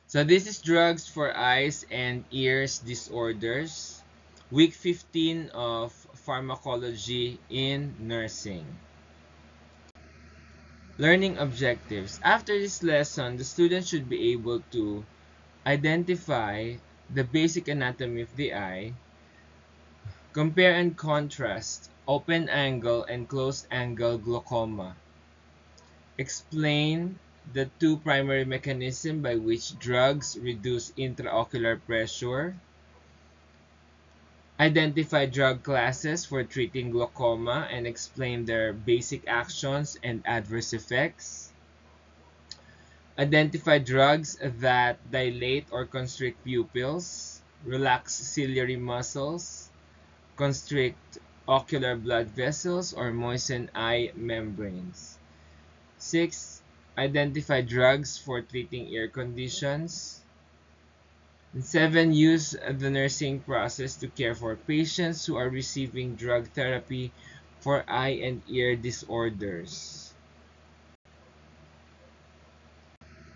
So this is drugs for eyes and ears disorders, week 15 of pharmacology in nursing. Learning objectives. After this lesson, the student should be able to identify the basic anatomy of the eye, compare and contrast open angle and closed angle glaucoma, explain the two primary mechanisms by which drugs reduce intraocular pressure, identify drug classes for treating glaucoma and explain their basic actions and adverse effects, identify drugs that dilate or constrict pupils, relax ciliary muscles, constrict ocular blood vessels, or moisten eye membranes. 6. Identify drugs for treating ear conditions. And 7. Use the nursing process to care for patients who are receiving drug therapy for eye and ear disorders.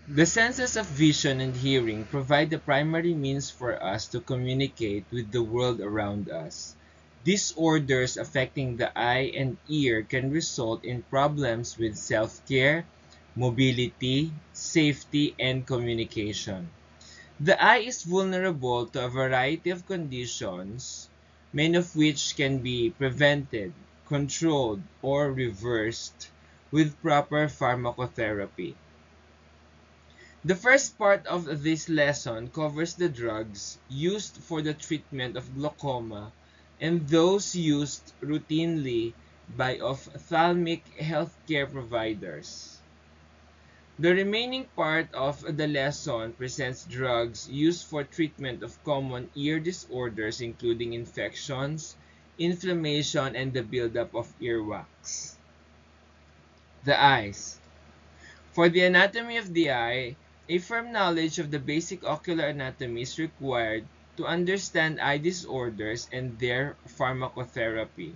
The senses of vision and hearing provide the primary means for us to communicate with the world around us. Disorders affecting the eye and ear can result in problems with self-care, mobility, safety, and communication. The eye is vulnerable to a variety of conditions, many of which can be prevented, controlled, or reversed with proper pharmacotherapy. The first part of this lesson covers the drugs used for the treatment of glaucoma and those used routinely by ophthalmic healthcare providers. The remaining part of the lesson presents drugs used for treatment of common ear disorders including infections, inflammation, and the buildup of earwax. The eyes. For the anatomy of the eye, a firm knowledge of the basic ocular anatomy is required to understand eye disorders and their pharmacotherapy.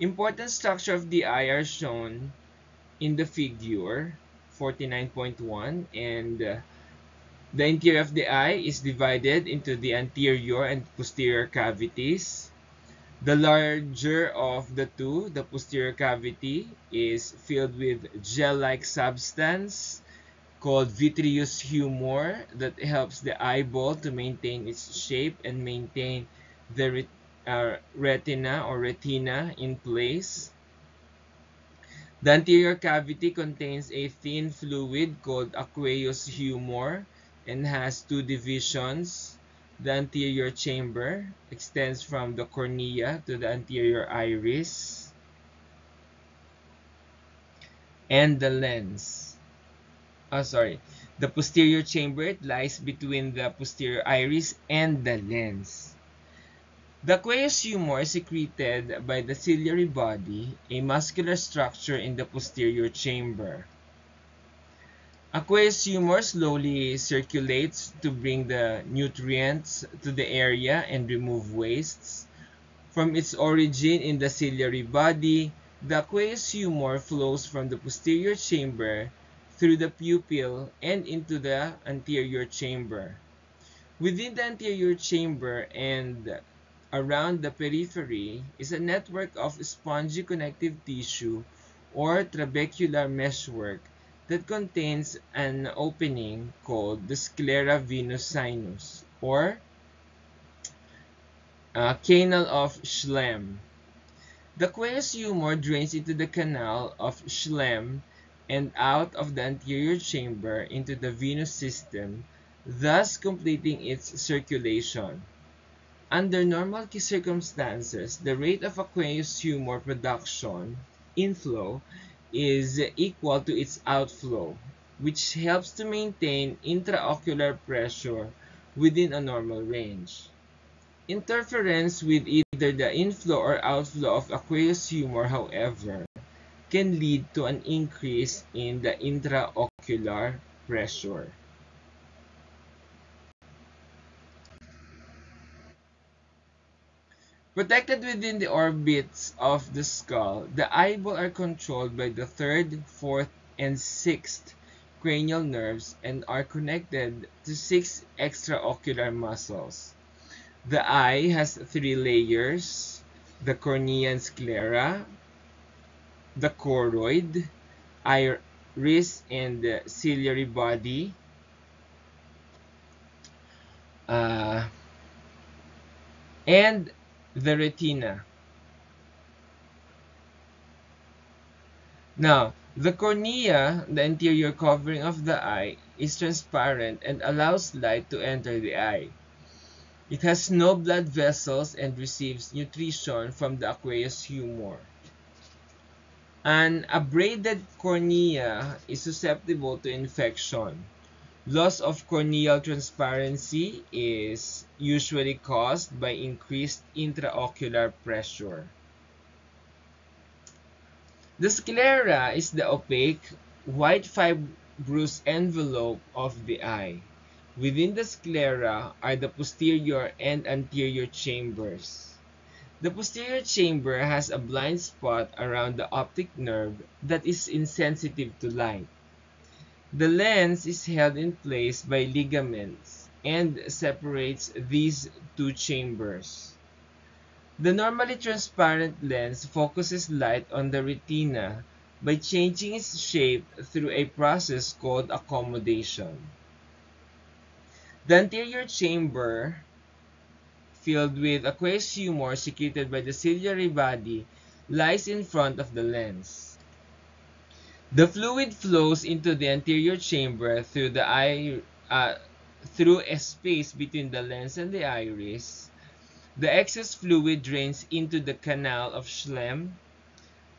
Important structure of the eye are shown in the figure 49.1, and the interior of the eye is divided into the anterior and posterior cavities. The larger of the two, the posterior cavity, is filled with gel-like substance called vitreous humor that helps the eyeball to maintain its shape and maintain the retina in place. The anterior cavity contains a thin fluid called aqueous humor and has two divisions. The anterior chamber extends from the cornea to the anterior iris, and the lens. The posterior chamber lies between the posterior iris and the lens. The aqueous humor is secreted by the ciliary body, a muscular structure in the posterior chamber. Aqueous humor slowly circulates to bring the nutrients to the area and remove wastes. From its origin in the ciliary body, the aqueous humor flows from the posterior chamber through the pupil and into the anterior chamber. Within the anterior chamber and around the periphery is a network of spongy connective tissue or trabecular meshwork that contains an opening called the sclera venous sinus or canal of Schlemm. The aqueous humor drains into the canal of Schlemm and out of the anterior chamber into the venous system, thus completing its circulation. Under normal circumstances, the rate of aqueous humor production, inflow, is equal to its outflow, which helps to maintain intraocular pressure within a normal range. Interference with either the inflow or outflow of aqueous humor, however, can lead to an increase in the intraocular pressure. Protected within the orbits of the skull, the eyeball are controlled by the third, fourth, and sixth cranial nerves and are connected to 6 extraocular muscles. The eye has 3 layers: the cornea and sclera, the choroid, iris and ciliary body, uh, and the retina. Now, the cornea, the anterior covering of the eye, is transparent and allows light to enter the eye. It has no blood vessels and receives nutrition from the aqueous humor. An abraded cornea is susceptible to infection. Loss of corneal transparency is usually caused by increased intraocular pressure. The sclera is the opaque, white fibrous envelope of the eye. Within the sclera are the posterior and anterior chambers. The posterior chamber has a blind spot around the optic nerve that is insensitive to light. The lens is held in place by ligaments and separates these two chambers. The normally transparent lens focuses light on the retina by changing its shape through a process called accommodation. The anterior chamber, filled with aqueous humor secreted by the ciliary body, lies in front of the lens. The fluid flows into the anterior chamber through the eye, through a space between the lens and the iris. The excess fluid drains into the canal of Schlemm.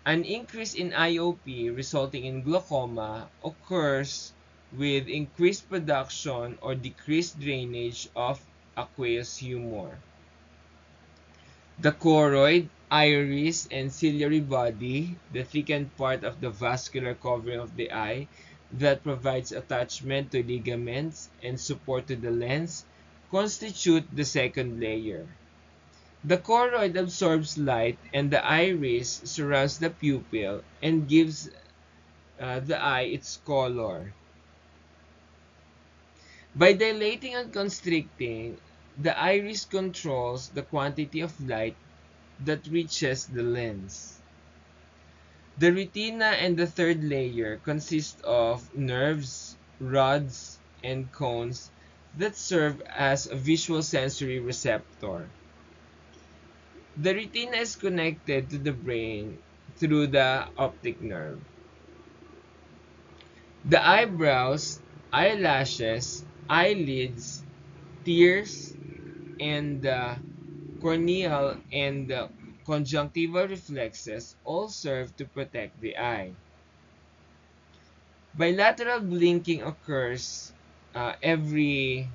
An increase in IOP resulting in glaucoma occurs with increased production or decreased drainage of aqueous humor. The choroid, iris, and ciliary body, the thickened part of the vascular covering of the eye that provides attachment to ligaments and support to the lens, constitute the second layer. The choroid absorbs light and the iris surrounds the pupil and gives the eye its color. By dilating and constricting, the iris controls the quantity of light that reaches the lens. The retina and the third layer consist of nerves, rods, and cones that serve as a visual sensory receptor. The retina is connected to the brain through the optic nerve. The eyebrows, eyelashes, eyelids, tears, and the corneal and the conjunctival reflexes all serve to protect the eye. Bilateral blinking occurs every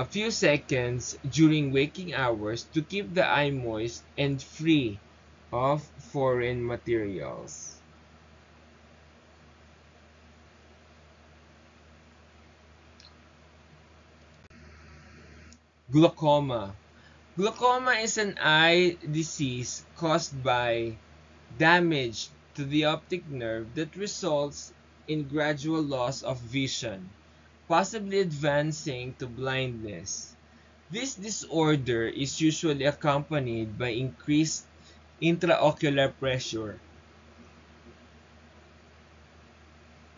few seconds during waking hours to keep the eye moist and free of foreign materials. Glaucoma. Glaucoma is an eye disease caused by damage to the optic nerve that results in gradual loss of vision, possibly advancing to blindness. This disorder is usually accompanied by increased intraocular pressure.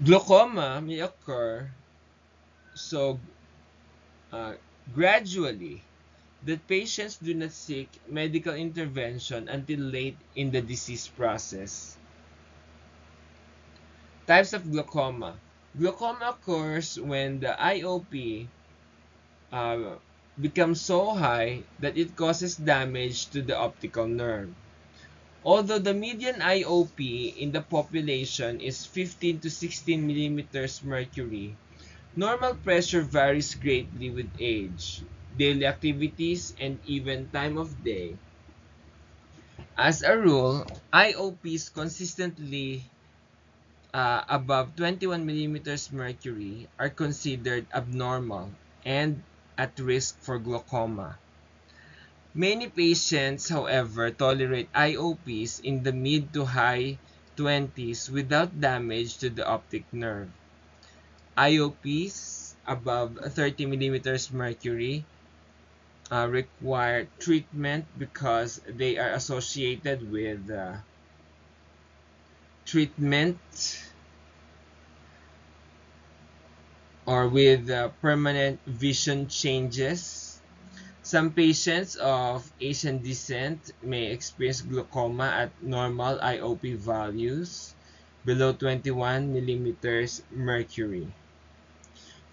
Glaucoma may occur so uh, gradually that patients do not seek medical intervention until late in the disease process. Types of glaucoma. Glaucoma occurs when the IOP uh, becomes so high that it causes damage to the optical nerve. Although the median IOP in the population is 15 to 16 millimeters mercury, normal pressure varies greatly with age, daily activities, and even time of day. As a rule, IOPs consistently above 21 millimeters mercury are considered abnormal and at risk for glaucoma. Many patients, however, tolerate IOPs in the mid to high 20s without damage to the optic nerve. IOPs above 30 millimeters mercury require treatment because they are associated with treatment or with permanent vision changes. Some patients of Asian descent may experience glaucoma at normal IOP values below 21 millimeters mercury.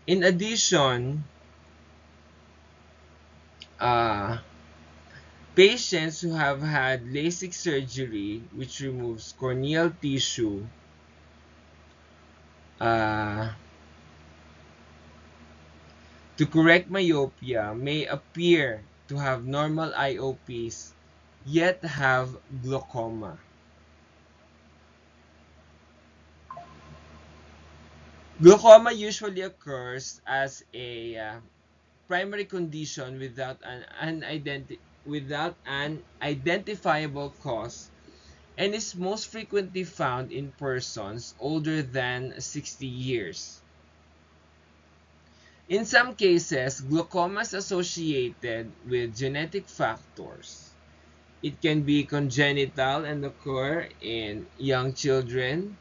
In addition, uh, patients who have had LASIK surgery, which removes corneal tissue, uh, to correct myopia, may appear to have normal IOPs yet have glaucoma. Glaucoma usually occurs as a primary condition without an identifiable cause and is most frequently found in persons older than 60 years. In some cases, glaucoma is associated with genetic factors. It can be congenital and occur in young children.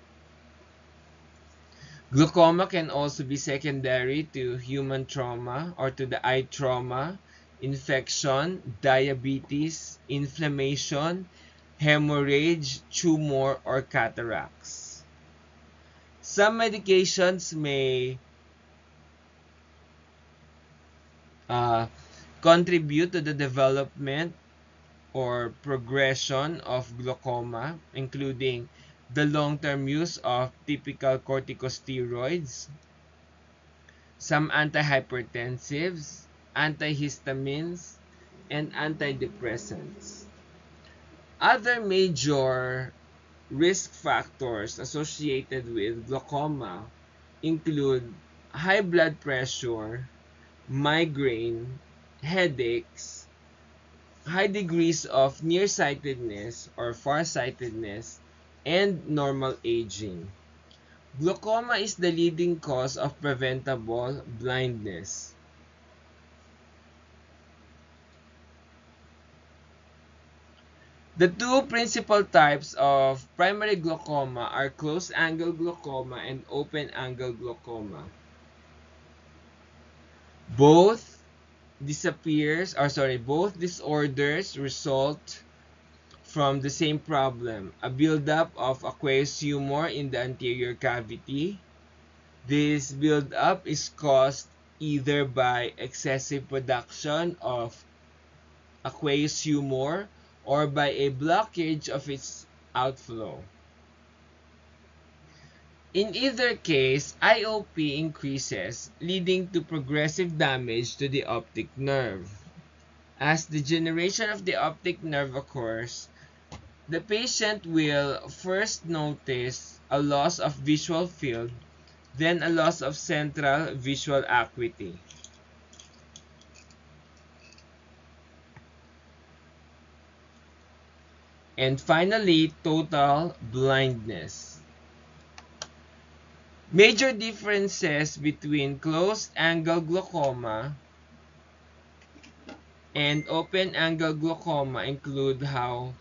Glaucoma can also be secondary to human trauma or to the eye trauma, infection, diabetes, inflammation, hemorrhage, tumor, or cataracts. Some medications may uh, contribute to the development or progression of glaucoma, including the long-term use of typical corticosteroids, some antihypertensives, antihistamines, and antidepressants. Other major risk factors associated with glaucoma include high blood pressure, migraine, headaches, high degrees of nearsightedness or farsightedness, and normal aging. Glaucoma is the leading cause of preventable blindness. The two principal types of primary glaucoma are closed-angle glaucoma and open-angle glaucoma. Both both disorders result from the same problem, a buildup of aqueous humor in the anterior cavity. This buildup is caused either by excessive production of aqueous humor or by a blockage of its outflow. In either case, IOP increases, leading to progressive damage to the optic nerve. As degeneration of the optic nerve occurs, the patient will first notice a loss of visual field, then a loss of central visual acuity. And finally, total blindness. Major differences between closed-angle glaucoma and open-angle glaucoma include how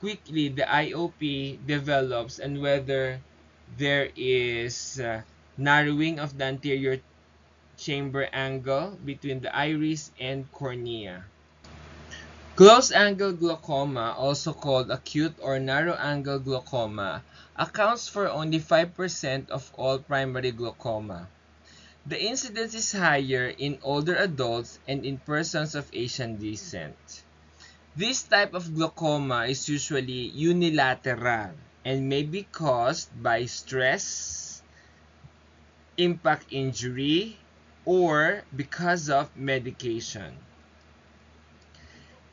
quickly the IOP develops and whether there is narrowing of the anterior chamber angle between the iris and cornea. Close-angle glaucoma, also called acute or narrow-angle glaucoma, accounts for only 5% of all primary glaucoma. The incidence is higher in older adults and in persons of Asian descent. This type of glaucoma is usually unilateral and may be caused by stress, impact injury, or because of medication.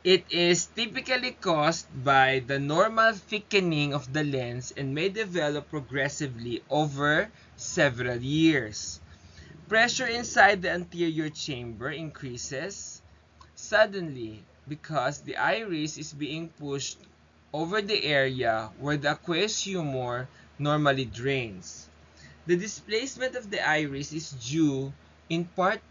It is typically caused by the normal thickening of the lens and may develop progressively over several years. Pressure inside the anterior chamber increases suddenly because the iris is being pushed over the area where the aqueous humor normally drains. The displacement of the iris is due in part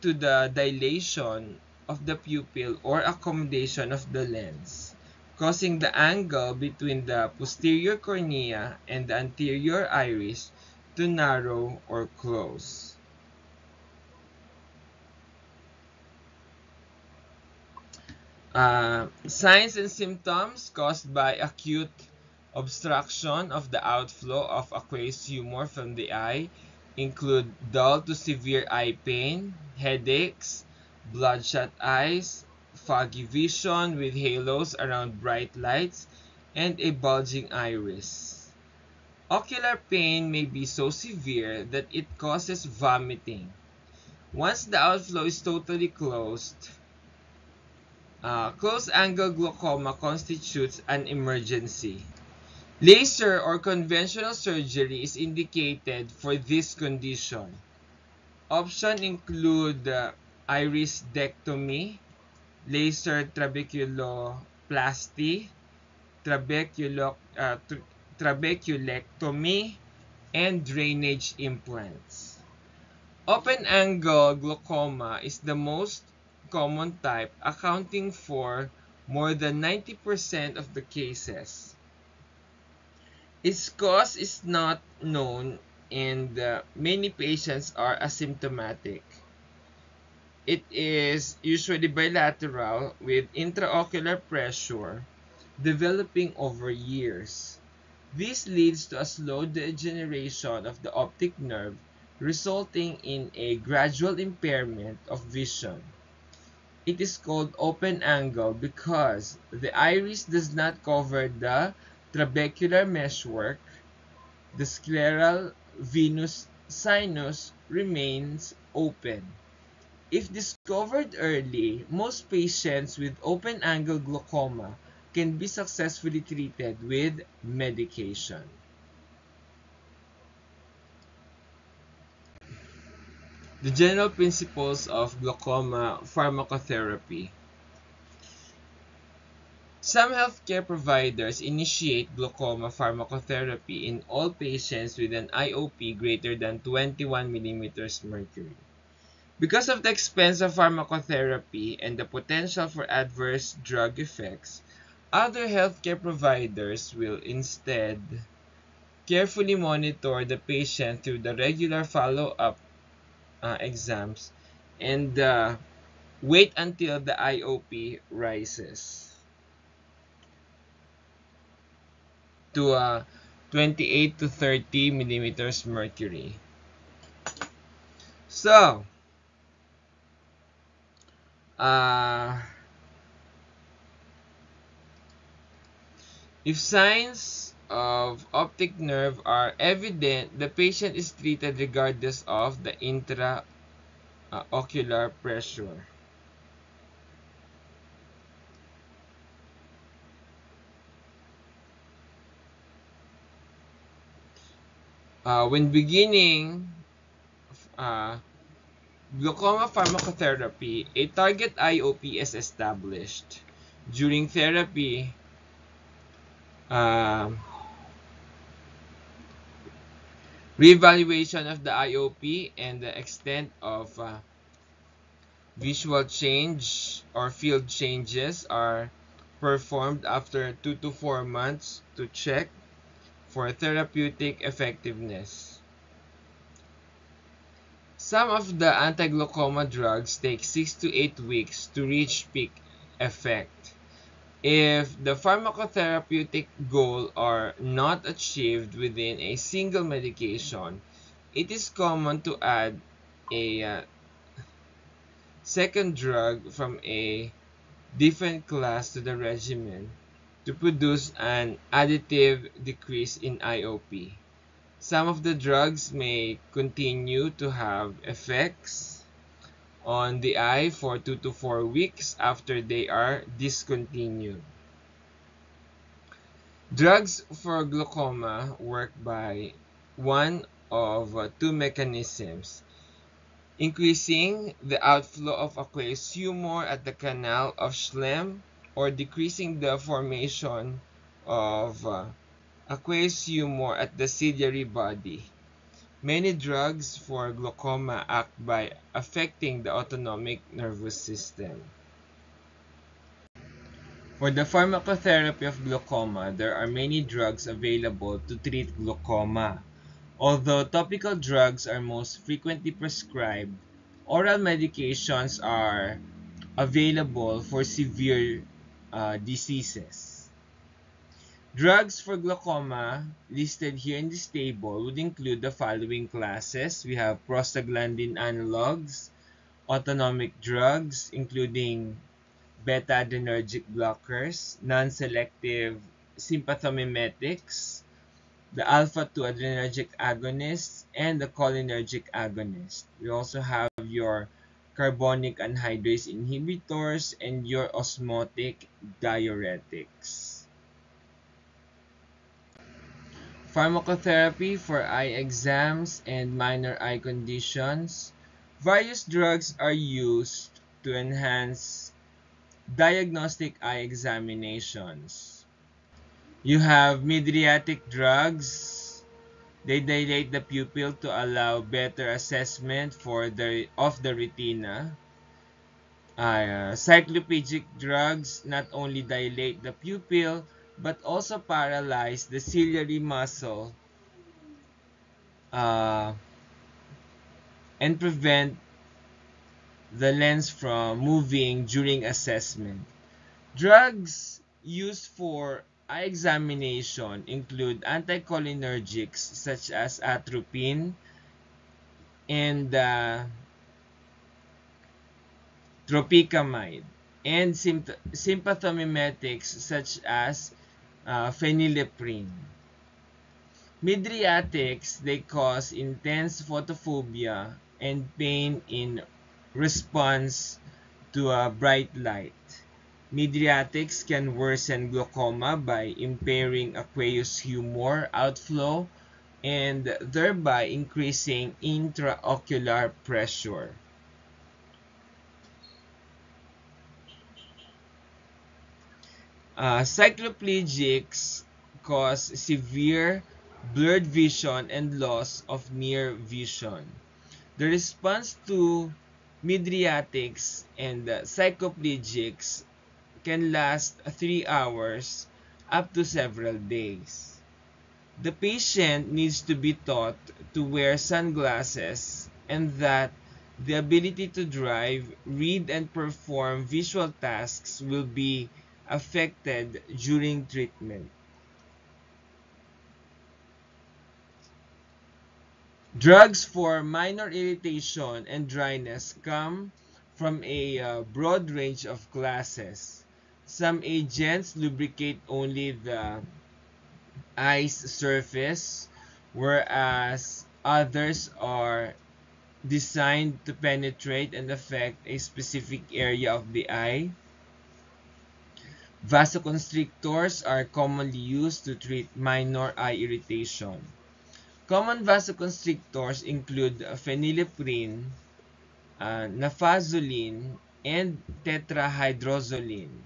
to the dilation of the pupil or accommodation of the lens, causing the angle between the posterior cornea and the anterior iris to narrow or close. Signs and symptoms caused by acute obstruction of the outflow of aqueous humor from the eye include dull to severe eye pain, headaches, bloodshot eyes, foggy vision with halos around bright lights, and a bulging iris. Ocular pain may be so severe that it causes vomiting. Once the outflow is totally closed, close-angle glaucoma constitutes an emergency. Laser or conventional surgery is indicated for this condition. Options include irisectomy, laser trabeculoplasty, trabeculectomy, and drainage implants. Open-angle glaucoma is the most common type, accounting for more than 90% of the cases. Its cause is not known and many patients are asymptomatic. It is usually bilateral with intraocular pressure developing over years. This leads to a slow degeneration of the optic nerve, resulting in a gradual impairment of vision. It is called open angle because the iris does not cover the trabecular meshwork. The scleral venous sinus remains open. If discovered early, most patients with open-angle glaucoma can be successfully treated with medication. The general principles of glaucoma pharmacotherapy. Some healthcare providers initiate glaucoma pharmacotherapy in all patients with an IOP greater than 21 mm mercury. Because of the expense of pharmacotherapy and the potential for adverse drug effects, other healthcare providers will instead carefully monitor the patient through the regular follow-up exams and wait until the IOP rises to 28 to 30 millimeters mercury. So, if signs of optic nerve are evident, the patient is treated regardless of the intraocular pressure. When beginning glaucoma pharmacotherapy, a target IOP is established. During therapy, reevaluation of the IOP and the extent of visual change or field changes are performed after 2 to 4 months to check for therapeutic effectiveness. Some of the anti-glaucoma drugs take 6 to 8 weeks to reach peak effect. If the pharmacotherapeutic goal are not achieved within a single medication, it is common to add a second drug from a different class to the regimen to produce an additive decrease in IOP. Some of the drugs may continue to have effects on the eye for 2 to 4 weeks after they are discontinued. Drugs for glaucoma work by one of two mechanisms: increasing the outflow of aqueous humor at the canal of Schlemm or decreasing the formation of aqueous humor at the ciliary body. Many drugs for glaucoma act by affecting the autonomic nervous system. For the pharmacotherapy of glaucoma, there are many drugs available to treat glaucoma. Although topical drugs are most frequently prescribed, oral medications are available for severe diseases. Drugs for glaucoma listed here in this table would include the following classes. We have prostaglandin analogs, autonomic drugs, including beta-adrenergic blockers, non-selective sympathomimetics, the alpha-2 adrenergic agonists, and the cholinergic agonist. We also have your carbonic anhydrase inhibitors and your osmotic diuretics. Pharmacotherapy for eye exams and minor eye conditions. Various drugs are used to enhance diagnostic eye examinations. You have mydriatic drugs. They dilate the pupil to allow better assessment of the retina. Cycloplegic drugs not only dilate the pupil but also paralyze the ciliary muscle uh, and prevent the lens from moving during assessment. Drugs used for eye examination include anticholinergics such as atropine and tropicamide, and sympathomimetics such as phenylephrine. Mydriatics, they cause intense photophobia and pain in response to a bright light. Mydriatics can worsen glaucoma by impairing aqueous humor outflow and thereby increasing intraocular pressure. Cycloplegics cause severe blurred vision and loss of near vision. The response to mydriatics and cycloplegics can last 3 hours up to several days. The patient needs to be taught to wear sunglasses and that the ability to drive, read, and perform visual tasks will be affected during treatment. Drugs for minor irritation and dryness come from a broad range of classes. Some agents lubricate only the eye's surface, whereas others are designed to penetrate and affect a specific area of the eye. Vasoconstrictors are commonly used to treat minor eye irritation. Common vasoconstrictors include phenylephrine, nafazoline, and tetrahydrozoline.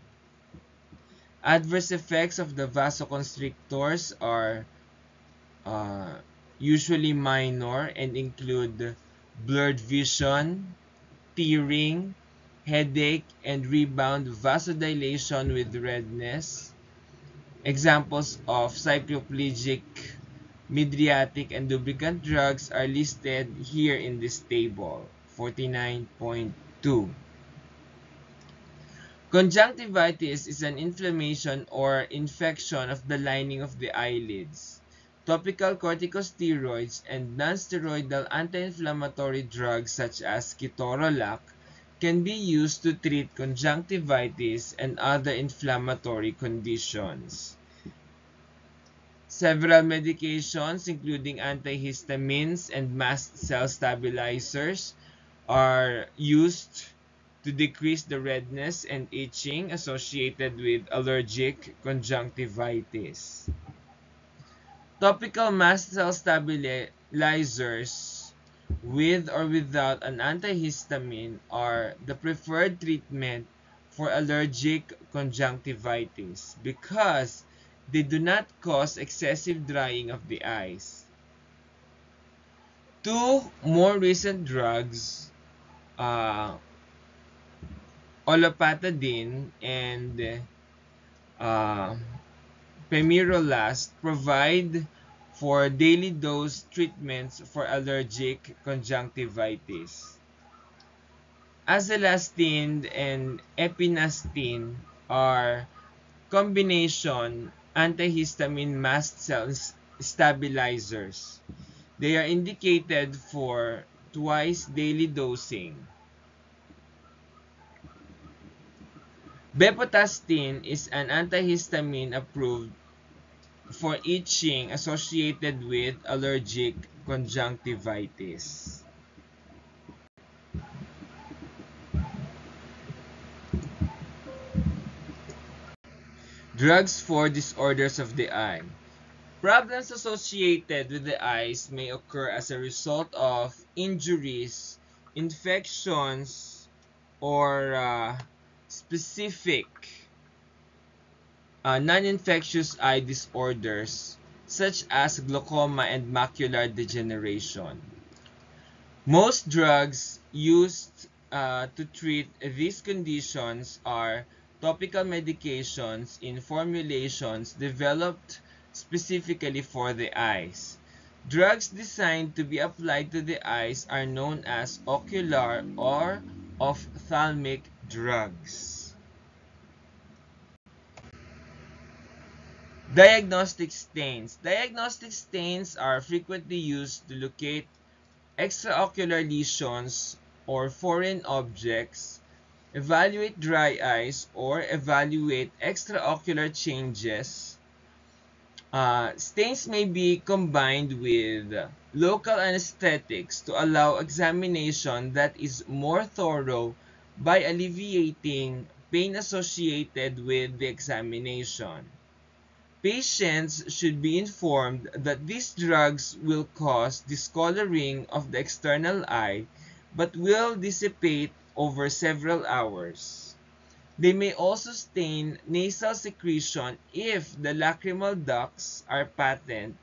Adverse effects of the vasoconstrictors are uh, usually minor and include blurred vision, tearing, headache, and rebound vasodilation with redness. Examples of cycloplegic, mydriatic, and lubricant drugs are listed here in this table, 49.2. Conjunctivitis is an inflammation or infection of the lining of the eyelids. Topical corticosteroids and non-steroidal anti-inflammatory drugs such as ketorolac can be used to treat conjunctivitis and other inflammatory conditions. Several medications, including antihistamines and mast cell stabilizers, are used to decrease the redness and itching associated with allergic conjunctivitis. Topical mast cell stabilizers with or without an antihistamine are the preferred treatment for allergic conjunctivitis because they do not cause excessive drying of the eyes. Two more recent drugs, uh, olopatadine and uh, Pemirolast, provide for daily dose treatments for allergic conjunctivitis. Azelastine and epinastine are combination antihistamine mast cell stabilizers. They are indicated for twice daily dosing. Bepotastine is an antihistamine approved for itching associated with allergic conjunctivitis. Drugs for disorders of the eye. Problems associated with the eyes may occur as a result of injuries, infections, or specific non-infectious eye disorders such as glaucoma and macular degeneration. Most drugs used to treat these conditions are topical medications in formulations developed specifically for the eyes. Drugs designed to be applied to the eyes are known as ocular or ophthalmic drugs. Diagnostic stains. Diagnostic stains are frequently used to locate extraocular lesions or foreign objects, evaluate dry eyes, or evaluate extraocular changes. Stains may be combined with local anesthetics to allow examination that is more thorough by alleviating pain associated with the examination. Patients should be informed that these drugs will cause discoloring of the external eye but will dissipate over several hours. They may also stain nasal secretion if the lacrimal ducts are patent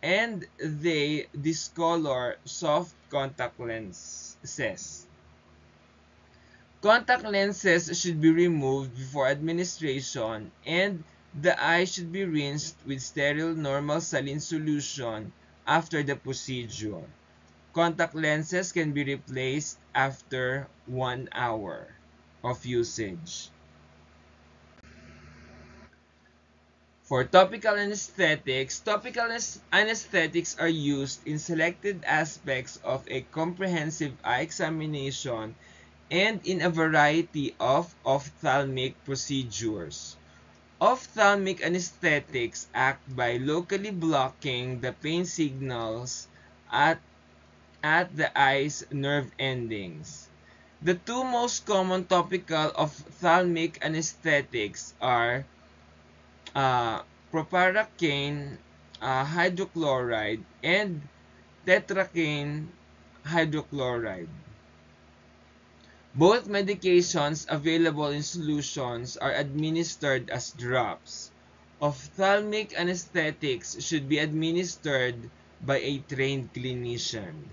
and they discolor soft contact lenses. Contact lenses should be removed before administration and the eye should be rinsed with sterile normal saline solution after the procedure. Contact lenses can be replaced after 1 hour of usage. For topical anesthetics are used in selected aspects of a comprehensive eye examination and in a variety of ophthalmic procedures. Ophthalmic anesthetics act by locally blocking the pain signals at the eye's nerve endings. The two most common topical ophthalmic anesthetics are proparacaine hydrochloride and tetracaine hydrochloride. Both medications available in solutions are administered as drops. Ophthalmic anesthetics should be administered by a trained clinician.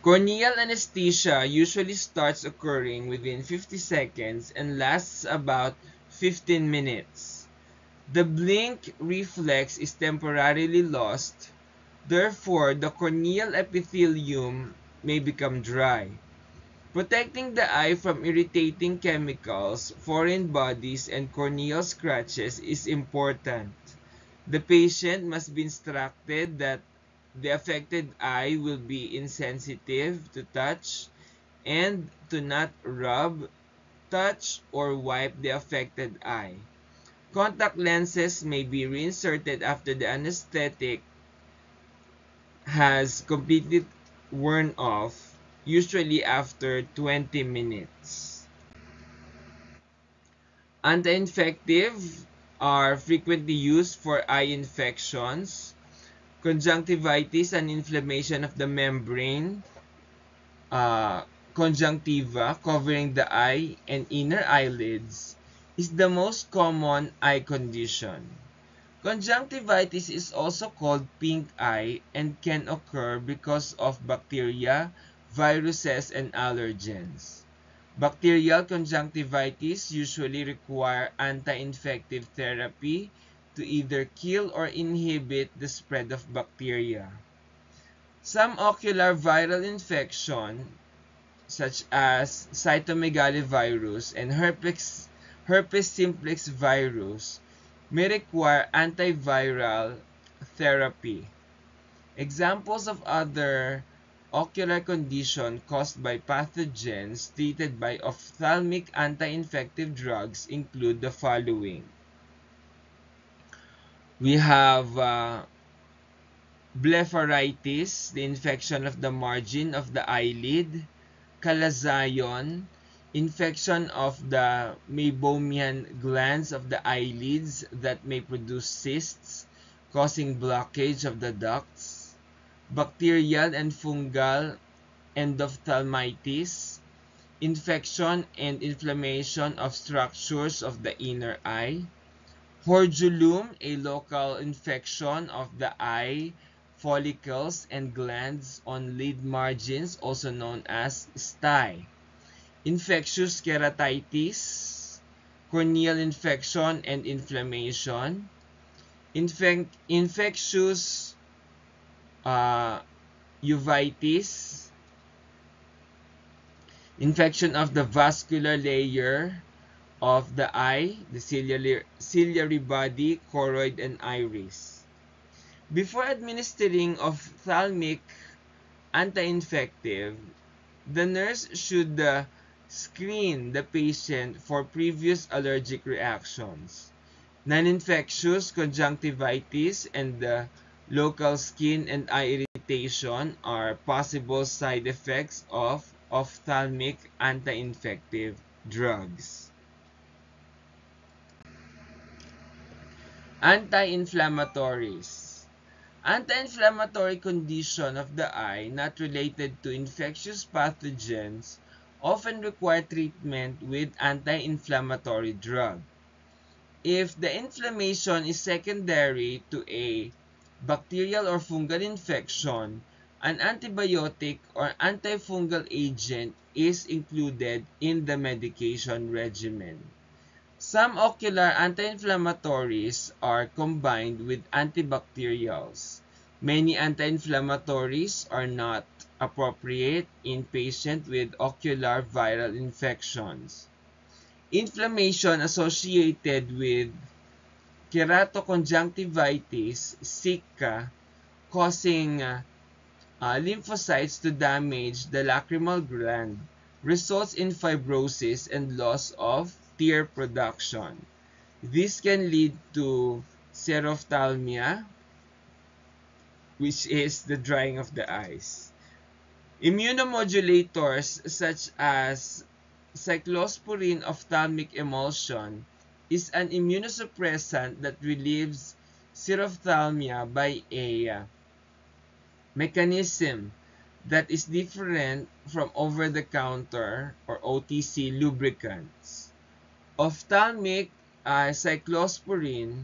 Corneal anesthesia usually starts occurring within 50 seconds and lasts about 15 minutes. The blink reflex is temporarily lost, therefore the corneal epithelium may become dry. Protecting the eye from irritating chemicals, foreign bodies, and corneal scratches is important. The patient must be instructed that the affected eye will be insensitive to touch and to not rub, touch, or wipe the affected eye. Contact lenses may be reinserted after the anesthetic has completely worn off, usually after 20 minutes. Anti-infective are frequently used for eye infections, conjunctivitis and inflammation of the membrane, conjunctiva, covering the eye and inner eyelids, is the most common eye condition. Conjunctivitis is also called pink eye and can occur because of bacteria, viruses, and allergens. Bacterial conjunctivitis usually require anti-infective therapy to either kill or inhibit the spread of bacteria. Some ocular viral infection, such as cytomegalovirus and herpes simplex virus, may require antiviral therapy. Examples of other ocular conditions caused by pathogens treated by ophthalmic anti-infective drugs include the following. We have blepharitis, the infection of the margin of the eyelid; chalazion, infection of the meibomian glands of the eyelids that may produce cysts, causing blockage of the ducts; bacterial and fungal endophthalmitis, infection and inflammation of structures of the inner eye; hordeolum, a local infection of the eye follicles and glands on lid margins, also known as stye; infectious keratitis, corneal infection and inflammation; infectious uveitis, infection of the vascular layer of the eye, the ciliary body, choroid, and iris. Before administering ophthalmic anti-infective, the nurse should screen the patient for previous allergic reactions. Non-infectious conjunctivitis and local skin and eye irritation are possible side effects of ophthalmic anti-infective drugs. Anti-inflammatories. Anti-inflammatory condition of the eye not related to infectious pathogens often require treatment with anti-inflammatory drug. If the inflammation is secondary to a bacterial or fungal infection, an antibiotic or antifungal agent is included in the medication regimen. Some ocular anti-inflammatories are combined with antibacterials. Many anti-inflammatories are not appropriate in patients with ocular viral infections. Inflammation associated with keratoconjunctivitis, SICA, causing lymphocytes to damage the lacrimal gland, results in fibrosis and loss of tear production. This can lead to xerophthalmia, which is the drying of the eyes. Immunomodulators such as cyclosporine ophthalmic emulsion is an immunosuppressant that relieves xerophthalmia by a mechanism that is different from over-the-counter or OTC lubricants. Ophthalmic cyclosporine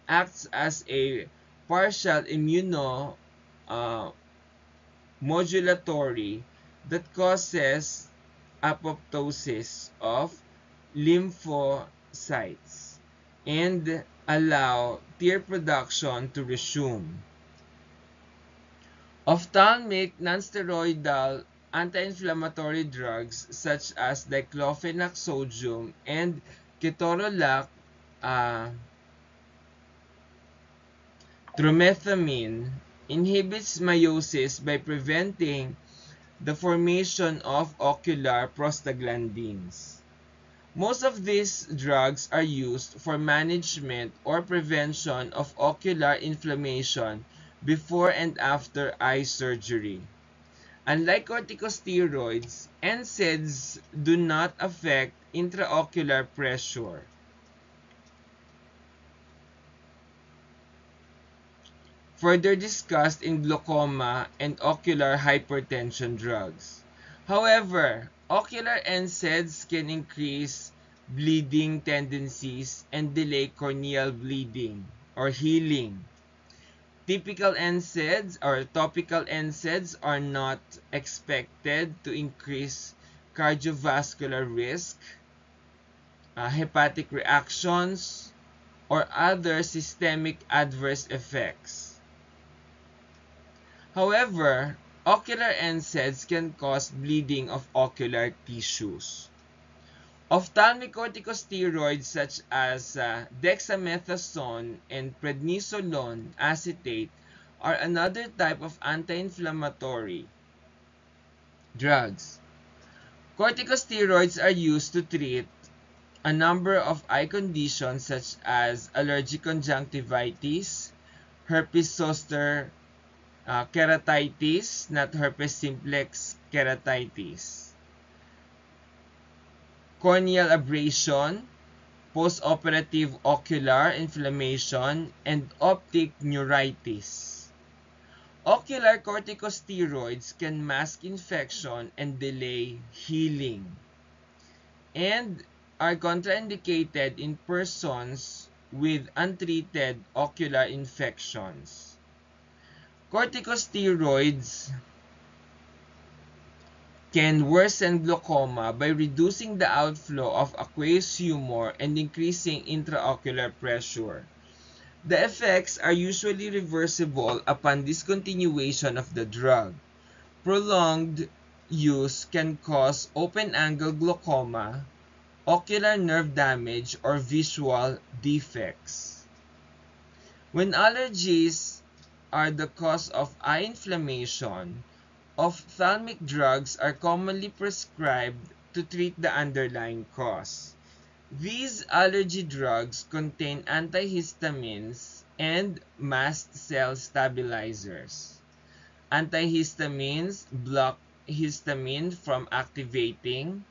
acts as a partial immunomodulatory that causes apoptosis of lymphocytes and allow tear production to resume. Ophthalmic nonsteroidal anti-inflammatory drugs such as diclofenac sodium and ketorolac tromethamine inhibits meiosis by preventing the formation of ocular prostaglandins. Most of these drugs are used for management or prevention of ocular inflammation before and after eye surgery. Unlike corticosteroids, NSAIDs do not affect intraocular pressure. Further discussed in glaucoma and ocular hypertension drugs. However, ocular NSAIDs can increase bleeding tendencies and delay corneal bleeding or healing. Typical NSAIDs or topical NSAIDs are not expected to increase cardiovascular risk, hepatic reactions, or other systemic adverse effects. However, ocular NSAIDs can cause bleeding of ocular tissues. Ophthalmic corticosteroids such as dexamethasone and prednisolone acetate are another type of anti-inflammatory drugs. Corticosteroids are used to treat a number of eye conditions such as allergic conjunctivitis, herpes zoster keratitis, not herpes simplex keratitis, corneal abrasion, postoperative ocular inflammation, and optic neuritis. Ocular corticosteroids can mask infection and delay healing, and are contraindicated in persons with untreated ocular infections. Corticosteroids can worsen glaucoma by reducing the outflow of aqueous humor and increasing intraocular pressure. The effects are usually reversible upon discontinuation of the drug. Prolonged use can cause open-angle glaucoma, ocular nerve damage, or visual defects. When allergies are the cause of eye inflammation, ophthalmic drugs are commonly prescribed to treat the underlying cause. These allergy drugs contain antihistamines and mast cell stabilizers. Antihistamines block histamine from activating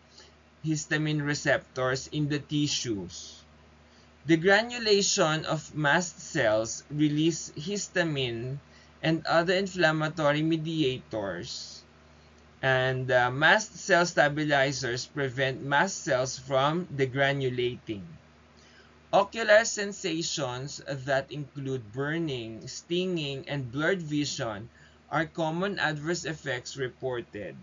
histamine receptors in the tissues. The granulation of mast cells release histamine and other inflammatory mediators, and mast cell stabilizers prevent mast cells from degranulating. Ocular sensations that include burning, stinging, and blurred vision are common adverse effects reported.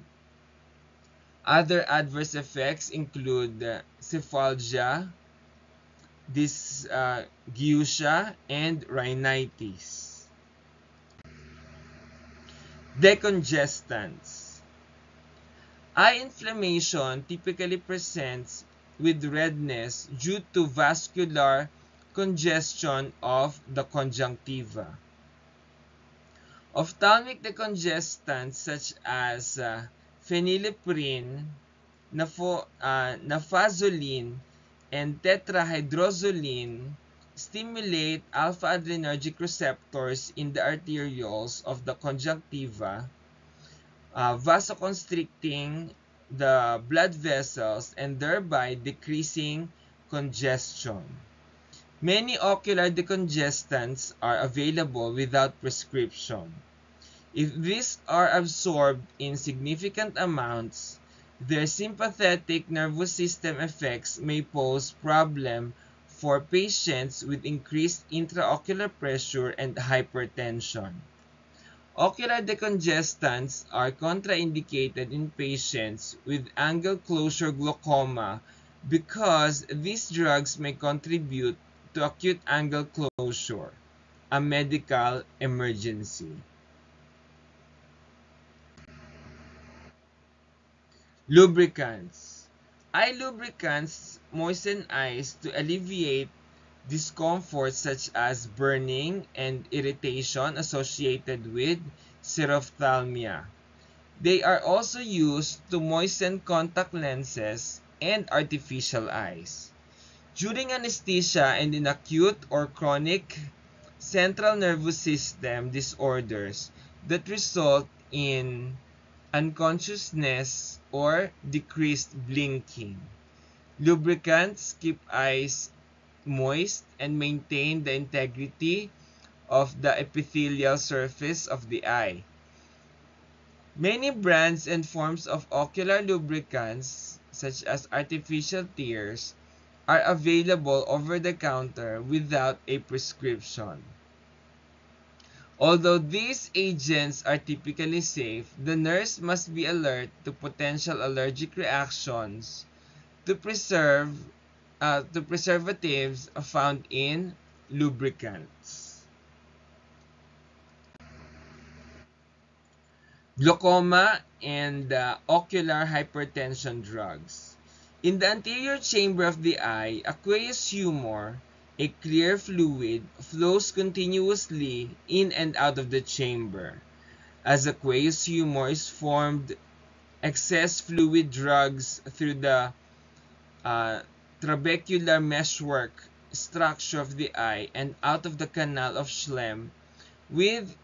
Other adverse effects include cephalgia, dysgeusia, and rhinitis. Decongestants. Eye inflammation typically presents with redness due to vascular congestion of the conjunctiva. Ophthalmic decongestants such as phenylephrine, nafazoline, and tetrahydrozoline stimulate alpha-adrenergic receptors in the arterioles of the conjunctiva, vasoconstricting the blood vessels and thereby decreasing congestion. Many ocular decongestants are available without prescription. If these are absorbed in significant amounts, their sympathetic nervous system effects may pose problem for patients with increased intraocular pressure and hypertension. Ocular decongestants are contraindicated in patients with angle closure glaucoma because these drugs may contribute to acute angle closure, a medical emergency. Lubricants. Eye lubricants moisten eyes to alleviate discomfort such as burning and irritation associated with xerophthalmia. They are also used to moisten contact lenses and artificial eyes. During anesthesia and in acute or chronic central nervous system disorders that result in unconsciousness or decreased blinking, lubricants keep eyes moist and maintain the integrity of the epithelial surface of the eye. Many brands and forms of ocular lubricants, such as artificial tears, are available over the counter without a prescription. Although these agents are typically safe, the nurse must be alert to potential allergic reactions to preservatives found in lubricants. Glaucoma and ocular hypertension drugs. In the anterior chamber of the eye, aqueous humor, a clear fluid, flows continuously in and out of the chamber. As aqueous humor is formed, excess fluid drugs through the uh, trabecular meshwork structure of the eye and out of the canal of Schlemm with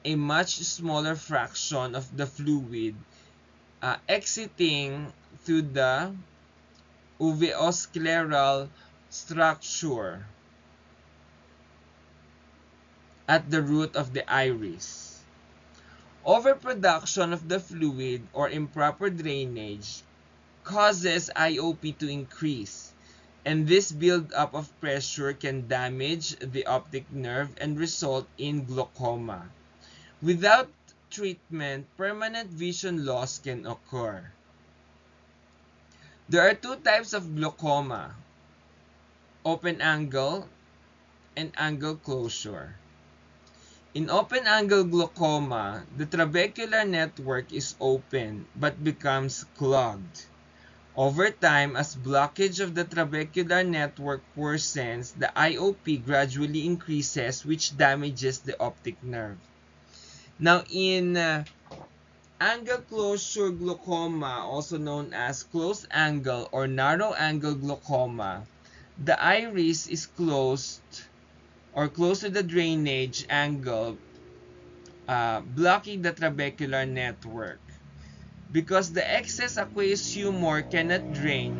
a much smaller fraction of the fluid exiting through the uveoscleral structure at the root of the iris. Overproduction of the fluid or improper drainage causes IOP to increase, and this buildup of pressure can damage the optic nerve and result in glaucoma. Without treatment, permanent vision loss can occur. There are two types of glaucoma: open angle and angle closure. In open-angle glaucoma, the trabecular network is open but becomes clogged. Over time, as blockage of the trabecular network worsens, the IOP gradually increases, which damages the optic nerve. Now, in angle closure glaucoma, also known as closed angle or narrow angle glaucoma, the iris is closed or close to the drainage angle, blocking the trabecular network. Because the excess aqueous humor cannot drain,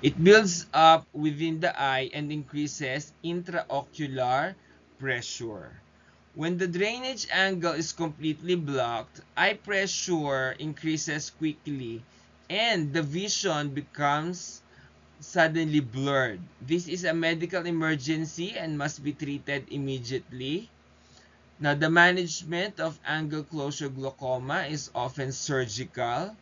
it builds up within the eye and increases intraocular pressure. When the drainage angle is completely blocked, eye pressure increases quickly and the vision becomes suddenly blurred. This is a medical emergency and must be treated immediately. Now, the management of angle closure glaucoma is often surgical.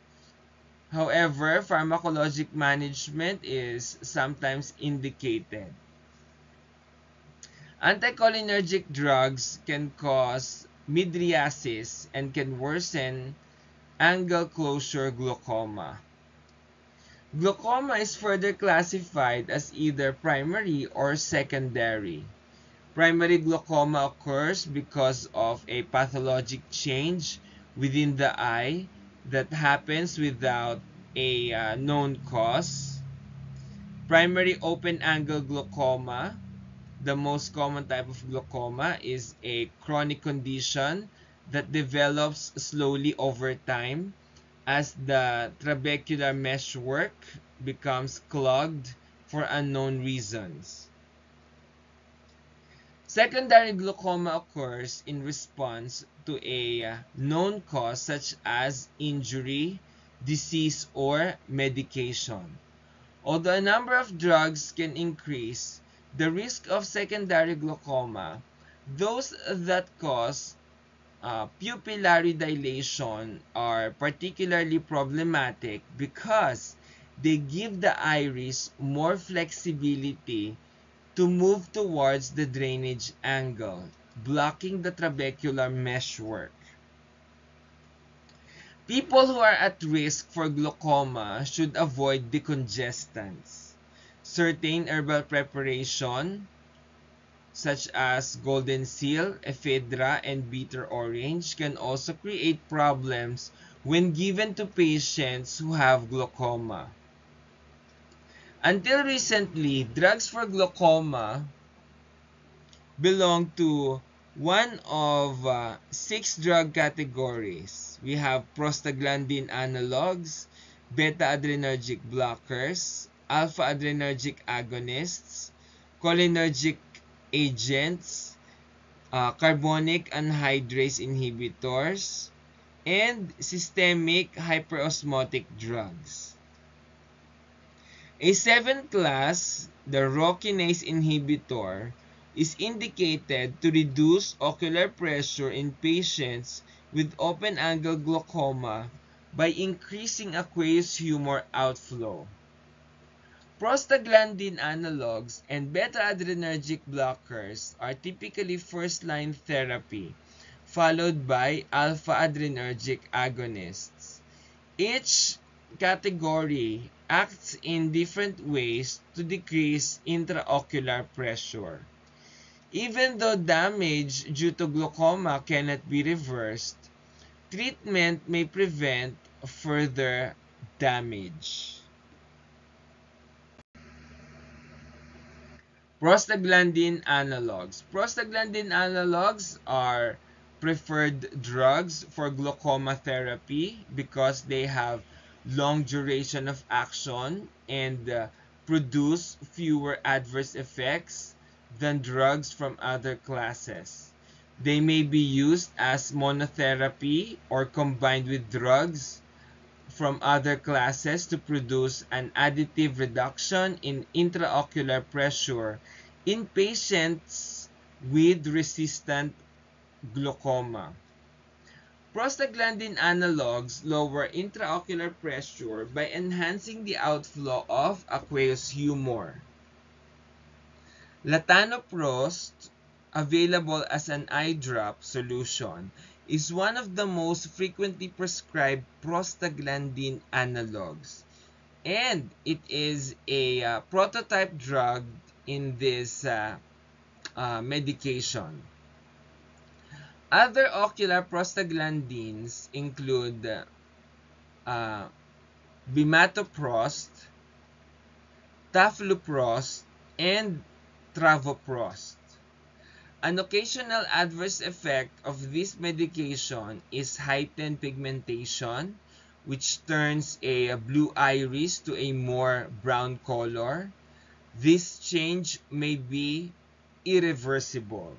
However, pharmacologic management is sometimes indicated. Anticholinergic drugs can cause mydriasis and can worsen angle closure glaucoma. Glaucoma is further classified as either primary or secondary. Primary glaucoma occurs because of a pathologic change within the eye that happens without a known cause. Primary open-angle glaucoma, the most common type of glaucoma, is a chronic condition that develops slowly over time as the trabecular meshwork becomes clogged for unknown reasons. Secondary glaucoma occurs in response to a known cause such as injury, disease, or medication. Although a number of drugs can increase the risk of secondary glaucoma, those that cause pupillary dilation are particularly problematic because they give the iris more flexibility to move towards the drainage angle, blocking the trabecular meshwork. People who are at risk for glaucoma should avoid decongestants. Certain herbal preparation such as golden seal, ephedra, and bitter orange can also create problems when given to patients who have glaucoma. Until recently, drugs for glaucoma belong to one of six drug categories. We have prostaglandin analogs, beta-adrenergic blockers, alpha-adrenergic agonists, cholinergic agents, carbonic anhydrase inhibitors, and systemic hyperosmotic drugs. A seventh class, the rhokinase inhibitor, is indicated to reduce ocular pressure in patients with open-angle glaucoma by increasing aqueous humor outflow. Prostaglandin analogs and beta-adrenergic blockers are typically first-line therapy, followed by alpha-adrenergic agonists. Each category acts in different ways to decrease intraocular pressure. Even though damage due to glaucoma cannot be reversed, treatment may prevent further damage. Prostaglandin analogs. Prostaglandin analogs are preferred drugs for glaucoma therapy because they have long duration of action and produce fewer adverse effects than drugs from other classes. They may be used as monotherapy or combined with drugs from other classes to produce an additive reduction in intraocular pressure in patients with resistant glaucoma. Prostaglandin analogs lower intraocular pressure by enhancing the outflow of aqueous humor. Latanoprost, available as an eye drop solution, is one of the most frequently prescribed prostaglandin analogs, and it is a prototype drug in this medication. Other ocular prostaglandins include bimatoprost, tafluprost, and travoprost. An occasional adverse effect of this medication is heightened pigmentation, which turns a blue iris to a more brown color. This change may be irreversible.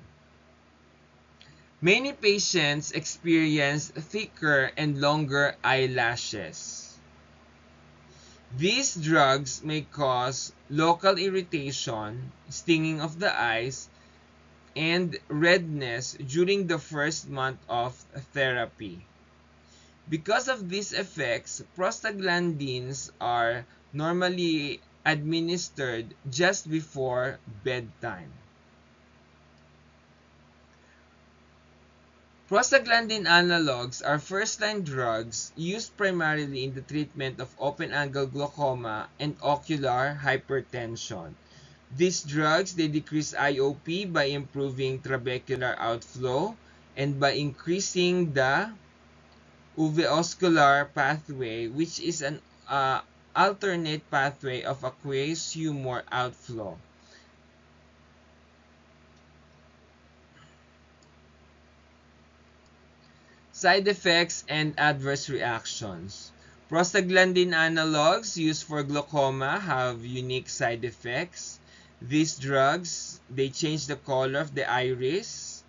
Many patients experience thicker and longer eyelashes. These drugs may cause local irritation, stinging of the eyes, and redness during the first month of therapy. Because of these effects, prostaglandins are normally administered just before bedtime. Prostaglandin analogs are first-line drugs used primarily in the treatment of open-angle glaucoma and ocular hypertension. These drugs, they decrease IOP by improving trabecular outflow and by increasing the uveioscular pathway, which is an alternate pathway of aqueous humor outflow. Side effects and adverse reactions. Prostaglandin analogs used for glaucoma have unique side effects. These drugs, they change the color of the iris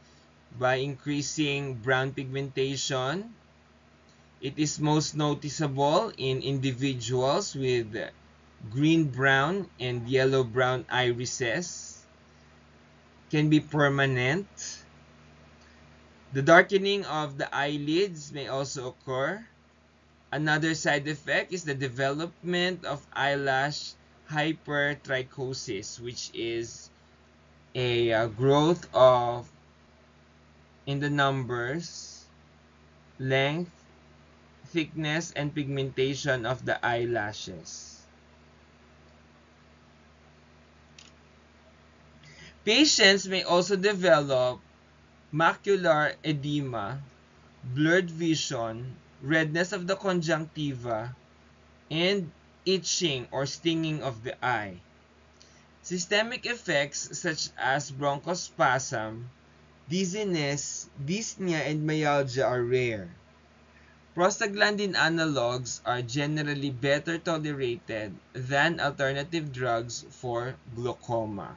by increasing brown pigmentation. It is most noticeable in individuals with green-brown and yellow-brown irises. Can be permanent. The darkening of the eyelids may also occur. Another side effect is the development of eyelash hypertrichosis, which is a growth of in the numbers, length, thickness, and pigmentation of the eyelashes. Patients may also develop macular edema, blurred vision, redness of the conjunctiva, and itching or stinging of the eye. Systemic effects such as bronchospasm, dizziness, dyspnea, and myalgia are rare. Prostaglandin analogs are generally better tolerated than alternative drugs for glaucoma.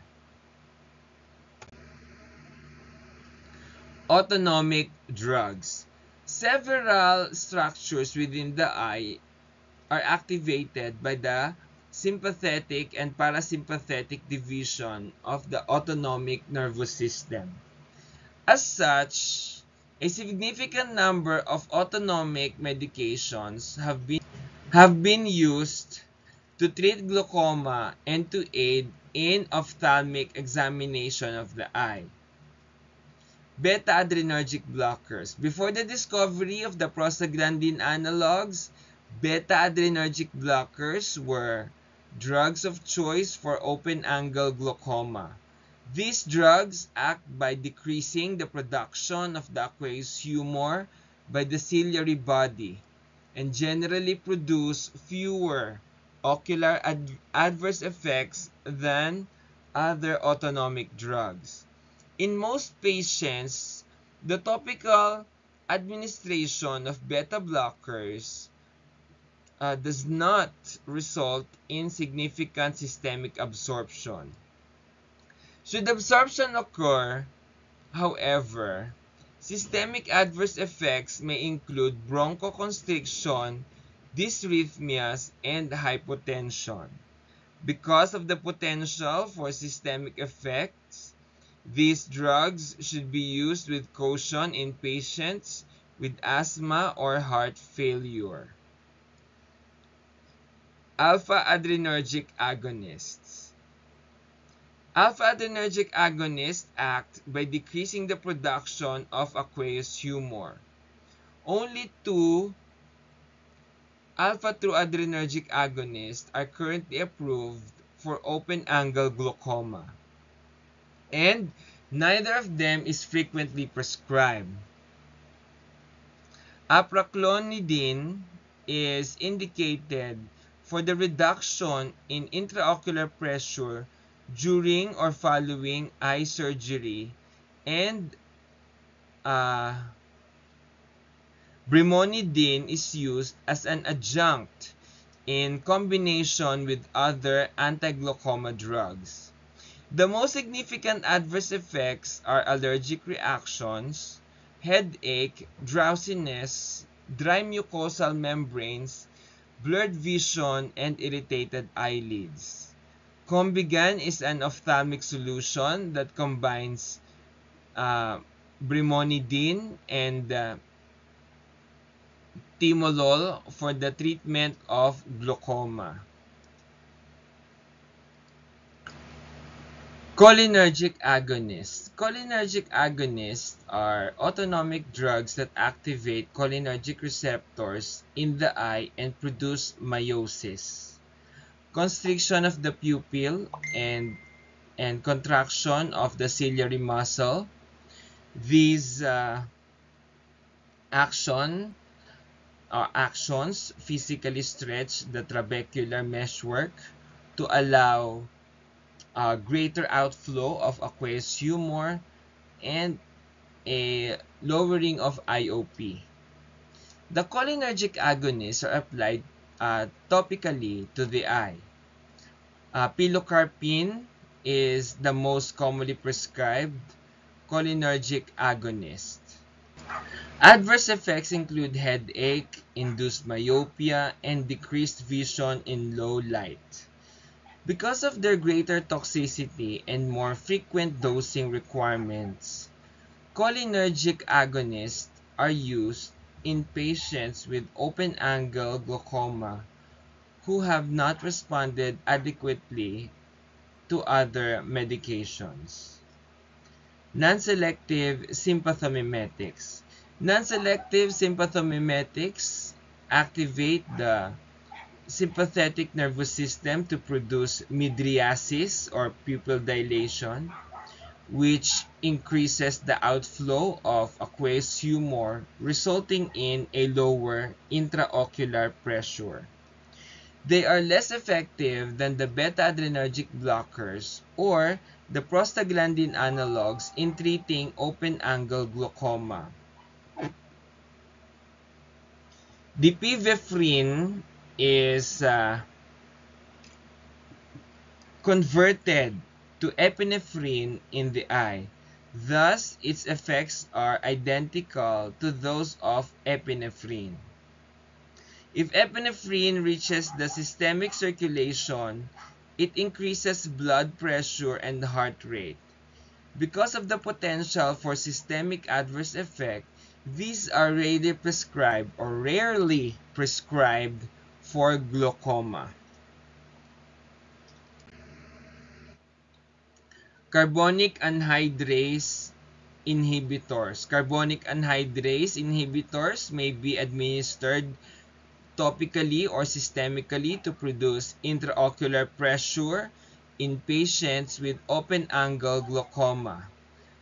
Autonomic drugs. Several structures within the eye are activated by the sympathetic and parasympathetic division of the autonomic nervous system. As such, a significant number of autonomic medications have been used to treat glaucoma and to aid in ophthalmic examination of the eye. Beta-adrenergic blockers. Before the discovery of the prostaglandin analogs, beta-adrenergic blockers were drugs of choice for open-angle glaucoma. These drugs act by decreasing the production of the aqueous humor by the ciliary body and generally produce fewer ocular adverse effects than other autonomic drugs. In most patients, the topical administration of beta blockers does not result in significant systemic absorption. Should absorption occur, however, systemic adverse effects may include bronchoconstriction, dysrhythmias, and hypotension. Because of the potential for systemic effects, these drugs should be used with caution in patients with asthma or heart failure. Alpha-adrenergic agonists. Alpha-adrenergic agonists act by decreasing the production of aqueous humor. Only two alpha-2 adrenergic agonists are currently approved for open-angle glaucoma, and neither of them is frequently prescribed. Apraclonidine is indicated for the reduction in intraocular pressure during or following eye surgery, and brimonidine is used as an adjunct in combination with other anti-glaucoma drugs. The most significant adverse effects are allergic reactions, headache, drowsiness, dry mucosal membranes, blurred vision, and irritated eyelids. Combigan is an ophthalmic solution that combines brimonidine and timolol for the treatment of glaucoma. Cholinergic agonists. Cholinergic agonists are autonomic drugs that activate cholinergic receptors in the eye and produce miosis, constriction of the pupil, and contraction of the ciliary muscle. These actions physically stretch the trabecular meshwork to allow greater outflow of aqueous humor and a lowering of IOP. The cholinergic agonists are applied topically to the eye. Pilocarpine is the most commonly prescribed cholinergic agonist. Adverse effects include headache, induced myopia, and decreased vision in low light. Because of their greater toxicity and more frequent dosing requirements, cholinergic agonists are used in patients with open-angle glaucoma who have not responded adequately to other medications. Non-selective sympathomimetics. Non-selective sympathomimetics activate the sympathetic nervous system to produce mydriasis or pupil dilation, which increases the outflow of aqueous humor, resulting in a lower intraocular pressure. They are less effective than the beta-adrenergic blockers or the prostaglandin analogs in treating open-angle glaucoma. Dipivefrin is converted to epinephrine in the eye. Thus, its effects are identical to those of epinephrine. If epinephrine reaches the systemic circulation, it increases blood pressure and heart rate. Because of the potential for systemic adverse effect, these are rarely prescribed for glaucoma. Carbonic anhydrase inhibitors. Carbonic anhydrase inhibitors may be administered topically or systemically to produce intraocular pressure in patients with open-angle glaucoma.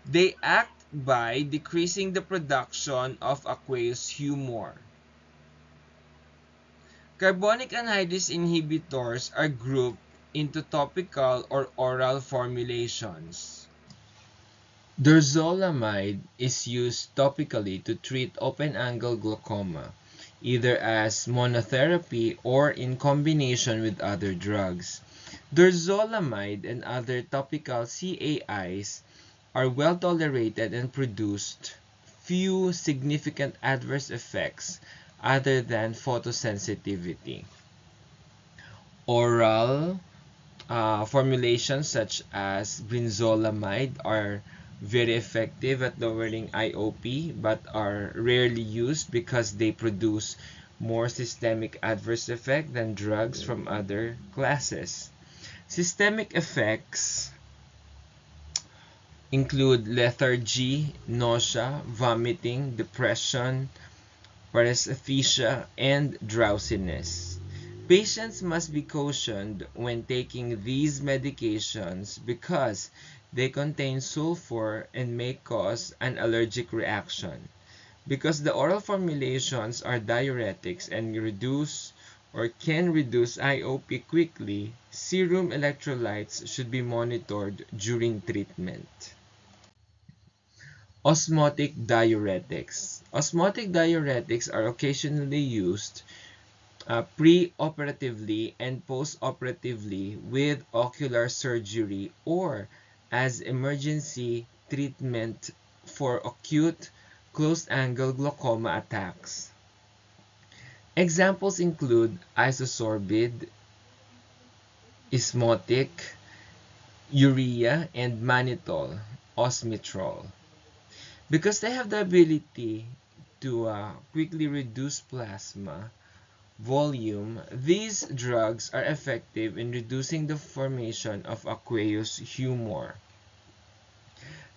They act by decreasing the production of aqueous humor. Carbonic anhydrase inhibitors are grouped into topical or oral formulations. Dorzolamide is used topically to treat open-angle glaucoma, either as monotherapy or in combination with other drugs. Dorzolamide and other topical CAIs are well tolerated and produced few significant adverse effects other than photosensitivity. Oral formulations such as brinzolamide are very effective at lowering IOP but are rarely used because they produce more systemic adverse effect than drugs from other classes. Systemic effects include lethargy, nausea, vomiting, depression, paresthesia, and drowsiness. Patients must be cautioned when taking these medications because they contain sulfur and may cause an allergic reaction. Because the oral formulations are diuretics and reduce or can reduce IOP quickly, serum electrolytes should be monitored during treatment. Osmotic diuretics. Osmotic diuretics are occasionally used pre-operatively and post-operatively with ocular surgery or as emergency treatment for acute closed-angle glaucoma attacks. Examples include isosorbide, osmotic, urea, and mannitol, osmitrol. Because they have the ability to quickly reduce plasma volume, these drugs are effective in reducing the formation of aqueous humor.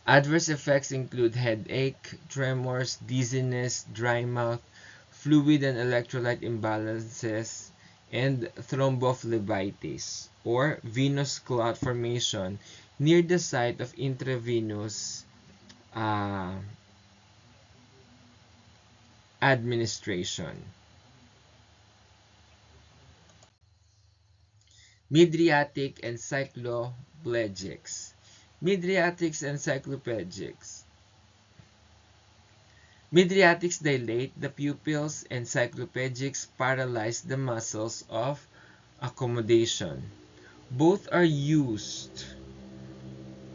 Adverse effects include headache, tremors, dizziness, dry mouth, fluid and electrolyte imbalances, and thrombophlebitis, or venous clot formation near the site of intravenous uh, administration. Mydriatic and cycloplegics. Mydriatics and cycloplegics. Mydriatics dilate the pupils and cycloplegics paralyze the muscles of accommodation. Both are used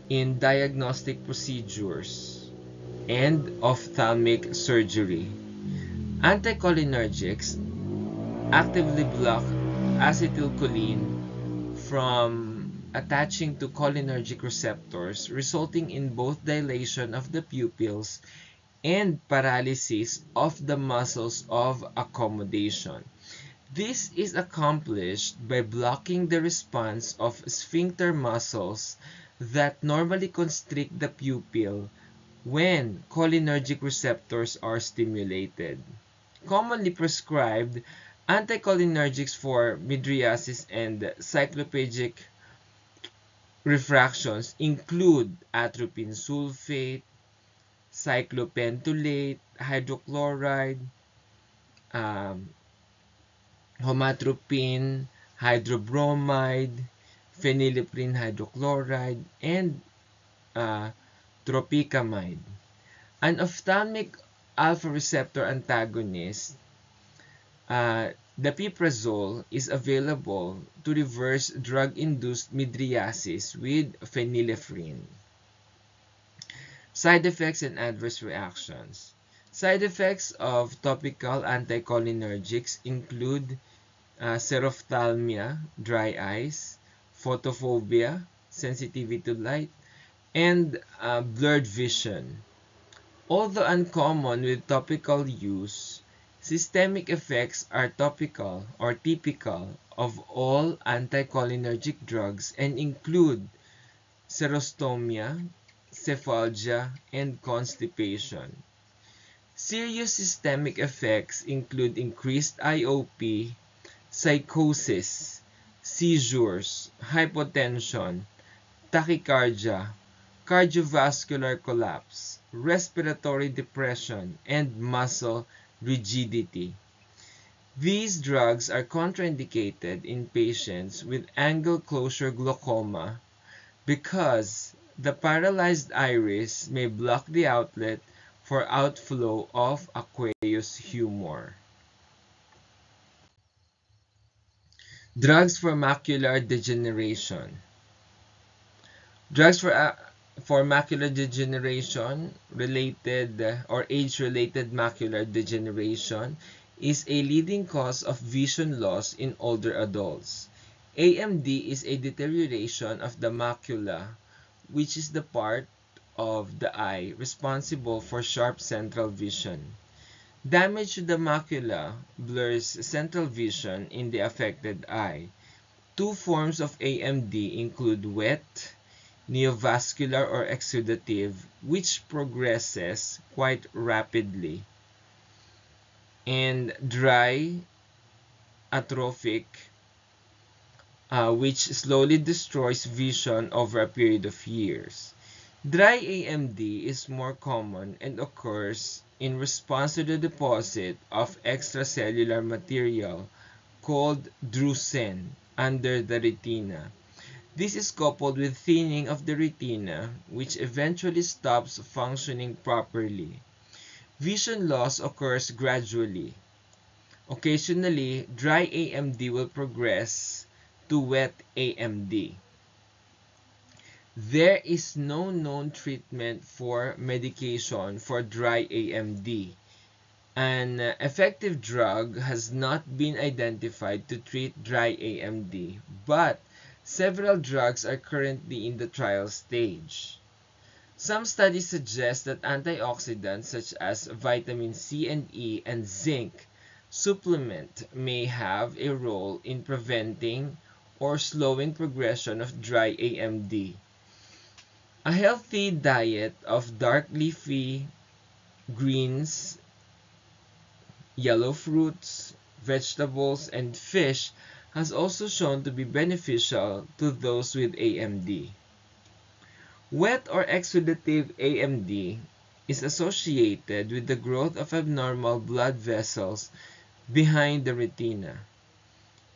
in diagnostic procedures and ophthalmic surgery. Anticholinergics actively block acetylcholine from attaching to cholinergic receptors, resulting in both dilation of the pupils and paralysis of the muscles of accommodation. This is accomplished by blocking the response of sphincter muscles that normally constrict the pupil when cholinergic receptors are stimulated. Commonly prescribed anticholinergics for mydriasis and cycloplegic refractions include atropine sulfate, cyclopentolate, hydrochloride, um, homatropine, hydrobromide, phenylephrine hydrochloride, and uh, tropicamide. An ophthalmic alpha receptor antagonist, dapiprazole, is available to reverse drug-induced mydriasis with phenylephrine. Side effects and adverse reactions. Side effects of topical anticholinergics include xerophthalmia, dry eyes, photophobia, sensitivity to light, and blurred vision. Although uncommon with topical use, systemic effects are topical or typical of all anticholinergic drugs and include xerostomia, cephalgia, and constipation. Serious systemic effects include increased IOP, psychosis, seizures, hypotension, tachycardia, cardiovascular collapse, respiratory depression, and muscle rigidity. These drugs are contraindicated in patients with angle closure glaucoma because the paralyzed iris may block the outlet for outflow of aqueous humor. Drugs for macular degeneration. Drugs for macular degeneration related or age-related macular degeneration is a leading cause of vision loss in older adults. AMD is a deterioration of the macula, which is the part of the eye responsible for sharp central vision. Damage to the macula blurs central vision in the affected eye. Two forms of AMD include wet, neovascular or exudative, which progresses quite rapidly, and dry, atrophic, which slowly destroys vision over a period of years. Dry AMD is more common and occurs in response to the deposit of extracellular material called drusen under the retina. This is coupled with thinning of the retina, which eventually stops functioning properly. Vision loss occurs gradually. Occasionally, dry AMD will progress to wet AMD. There is no known treatment for medication for dry AMD. An effective drug has not been identified to treat dry AMD, but several drugs are currently in the trial stage. Some studies suggest that antioxidants such as vitamin C and E and zinc supplement may have a role in preventing or slowing progression of dry AMD. A healthy diet of dark leafy greens, yellow fruits, vegetables, and fish has also shown to be beneficial to those with AMD. Wet or exudative AMD is associated with the growth of abnormal blood vessels behind the retina.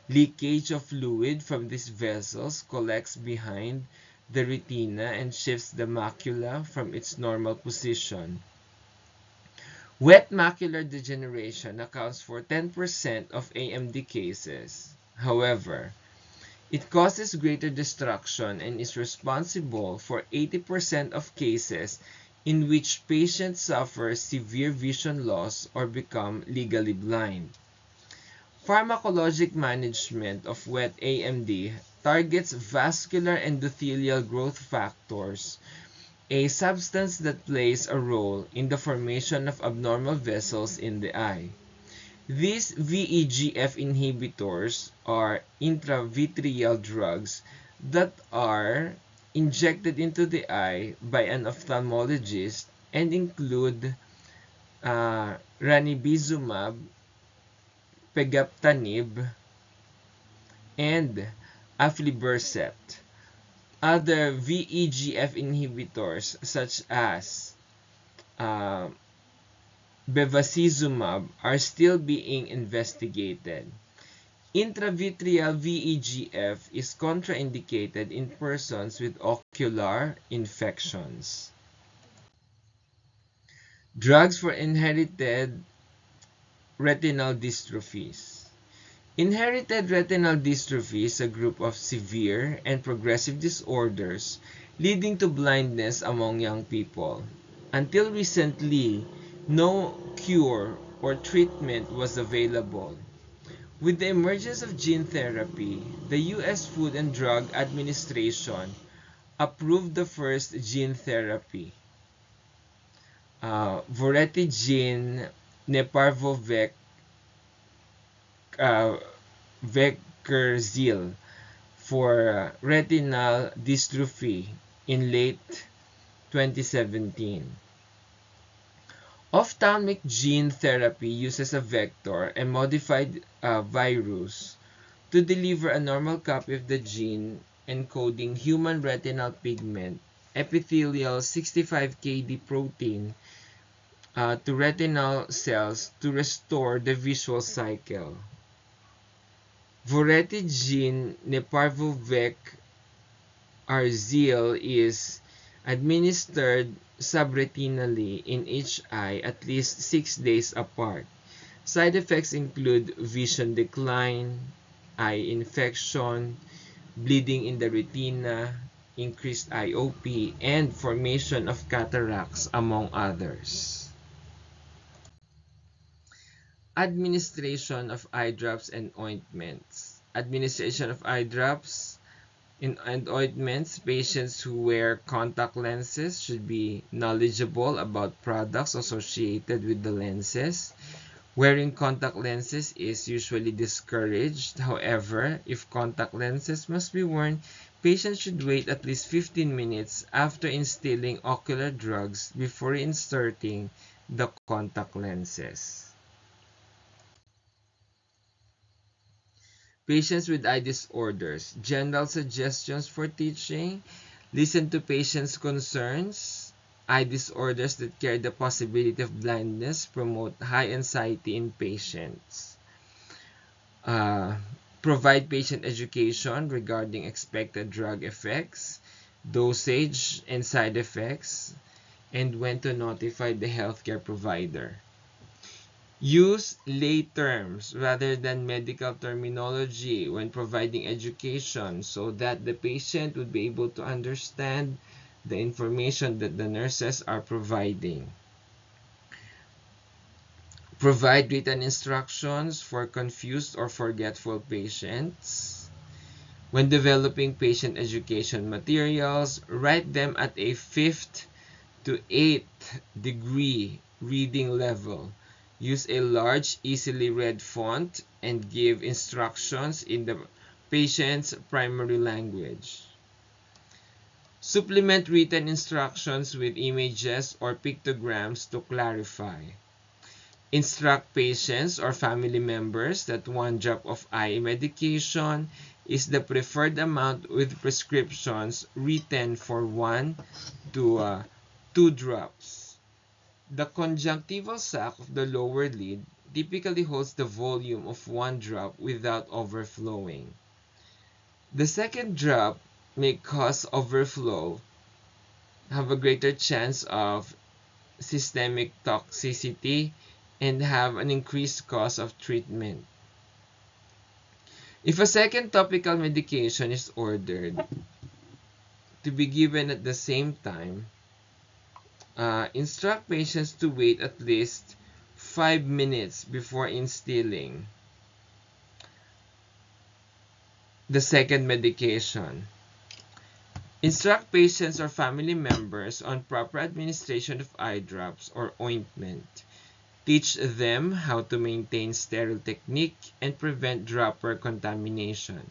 Leakage of fluid from these vessels collects behind the retina and shifts the macula from its normal position. Wet macular degeneration accounts for 10% of AMD cases. However, it causes greater destruction and is responsible for 80% of cases in which patients suffer severe vision loss or become legally blind. Pharmacologic management of wet AMD targets vascular endothelial growth factors, a substance that plays a role in the formation of abnormal vessels in the eye. These VEGF inhibitors are intravitreal drugs that are injected into the eye by an ophthalmologist and include ranibizumab, pegaptanib, and aflibercept. Other VEGF inhibitors such as bevacizumab are still being investigated. Intravitreal VEGF is contraindicated in persons with ocular infections. Drugs for inherited retinal dystrophies. Inherited retinal dystrophy is a group of severe and progressive disorders leading to blindness among young people. Until recently, no cure or treatment was available. With the emergence of gene therapy, the U.S. Food and Drug Administration approved the first gene therapy, voretigene neparvovec uh, Vecurzyl for retinal dystrophy in late 2017. Ophthalmic gene therapy uses a vector and modified virus to deliver a normal copy of the gene encoding human retinal pigment epithelial 65Kd protein to retinal cells to restore the visual cycle. Voretigene neparvovec Arzil is administered subretinally in each eye at least 6 days apart. Side effects include vision decline, eye infection, bleeding in the retina, increased IOP, and formation of cataracts, among others. Administration of eye drops and ointments. Administration of eye drops and ointments. Patients who wear contact lenses should be knowledgeable about products associated with the lenses. Wearing contact lenses is usually discouraged. However, if contact lenses must be worn, patients should wait at least 15 minutes after instilling ocular drugs before inserting the contact lenses. Patients with eye disorders. General suggestions for teaching. Listen to patients' concerns. Eye disorders that carry the possibility of blindness promote high anxiety in patients. Provide patient education regarding expected drug effects, dosage and side effects, and when to notify the healthcare provider. Use lay terms rather than medical terminology when providing education so that the patient would be able to understand the information that the nurses are providing. Provide written instructions for confused or forgetful patients. When developing patient education materials, write them at a 5th to 8th degree reading level. Use a large, easily read font and give instructions in the patient's primary language. Supplement written instructions with images or pictograms to clarify. Instruct patients or family members that 1 drop of eye medication is the preferred amount with prescriptions written for 1 to 2 drops. The conjunctival sac of the lower lid typically holds the volume of 1 drop without overflowing. The second drop may cause overflow, have a greater chance of systemic toxicity, and have an increased cost of treatment. If a second topical medication is ordered to be given at the same time, instruct patients to wait at least 5 minutes before instilling the second medication. Instruct patients or family members on proper administration of eye drops or ointment. Teach them how to maintain sterile technique and prevent dropper contamination.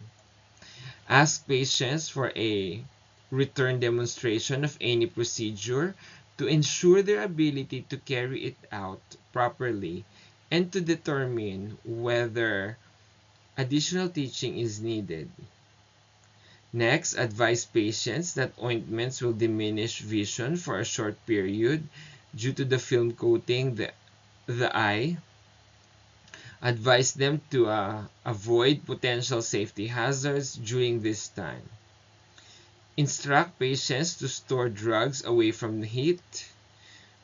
Ask patients for a return demonstration of any procedure to ensure their ability to carry it out properly and to determine whether additional teaching is needed. Next, advise patients that ointments will diminish vision for a short period due to the film coating the eye. Advise them to avoid potential safety hazards during this time. Instruct patients to store drugs away from the heat.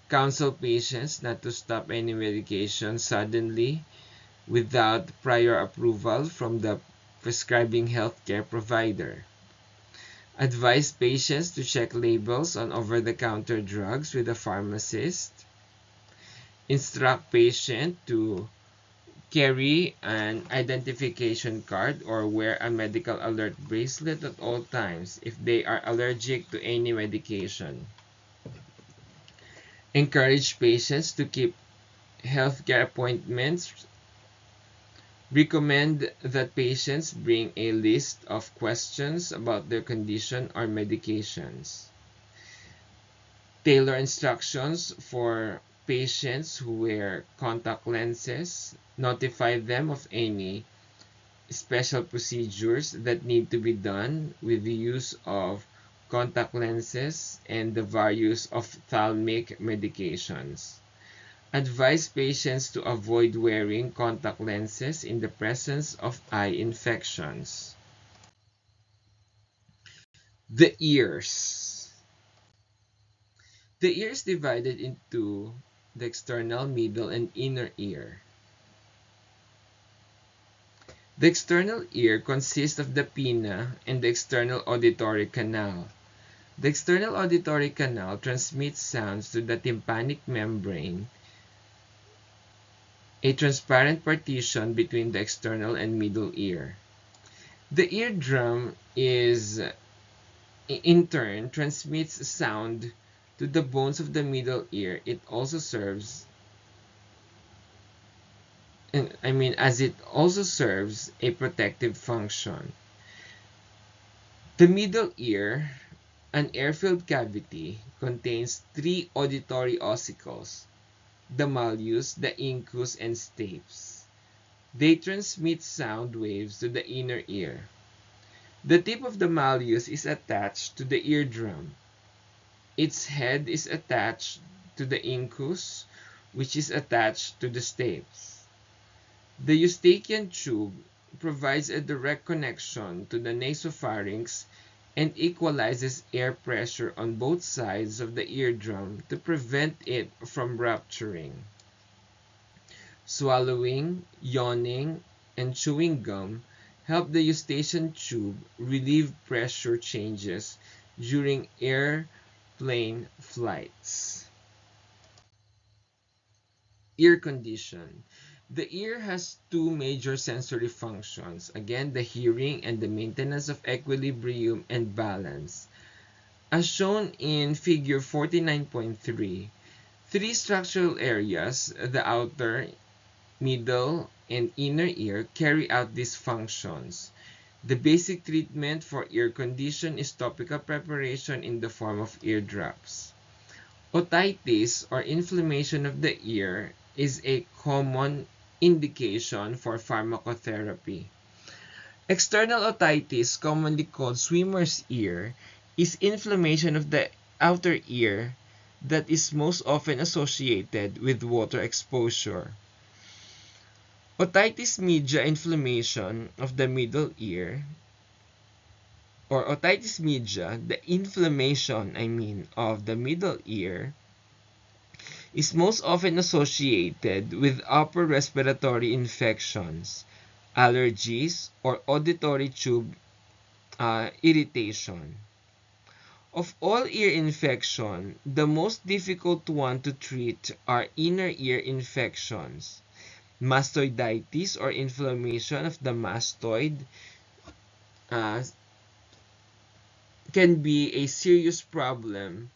Counsel patients not to stop any medication suddenly without prior approval from the prescribing healthcare provider. Advise patients to check labels on over-the-counter drugs with a pharmacist. Instruct patient to carry an identification card or wear a medical alert bracelet at all times if they are allergic to any medication. Encourage patients to keep healthcare appointments. Recommend that patients bring a list of questions about their condition or medications. Tailor instructions for patients who wear contact lenses. Notify them of any special procedures that need to be done with the use of contact lenses and the various ophthalmic medications. Advise patients to avoid wearing contact lenses in the presence of eye infections. The ears. The ear is divided into the external, middle, and inner ear. The external ear consists of the pinna and the external auditory canal. The external auditory canal transmits sounds to the tympanic membrane, a transparent partition between the external and middle ear. The eardrum is, in turn, transmits sound to the bones of the middle ear. It also serves, as it also serves a protective function. The middle ear, an air-filled cavity, contains three auditory ossicles: the malleus, the incus, and stapes. They transmit sound waves to the inner ear. The tip of the malleus is attached to the eardrum. Its head is attached to the incus, which is attached to the stapes. The eustachian tube provides a direct connection to the nasopharynx and equalizes air pressure on both sides of the eardrum to prevent it from rupturing. Swallowing, yawning, and chewing gum help the eustachian tube relieve pressure changes during airplane flights. Ear condition. The ear has two major sensory functions, again, the hearing and the maintenance of equilibrium and balance. As shown in figure 49.3, three structural areas, the outer, middle, and inner ear, carry out these functions. The basic treatment for ear condition is topical preparation in the form of ear drops. Otitis, or inflammation of the ear, is a common indication for pharmacotherapy. External otitis, commonly called swimmer's ear, is inflammation of the outer ear that is most often associated with water exposure. Otitis media inflammation of the middle ear, or otitis media, the inflammation, of the middle ear, is most often associated with upper respiratory infections, allergies, or auditory tube irritation. Of all ear infection, the most difficult one to treat are inner ear infections. Mastoiditis, or inflammation of the mastoid, uh, can be a serious problem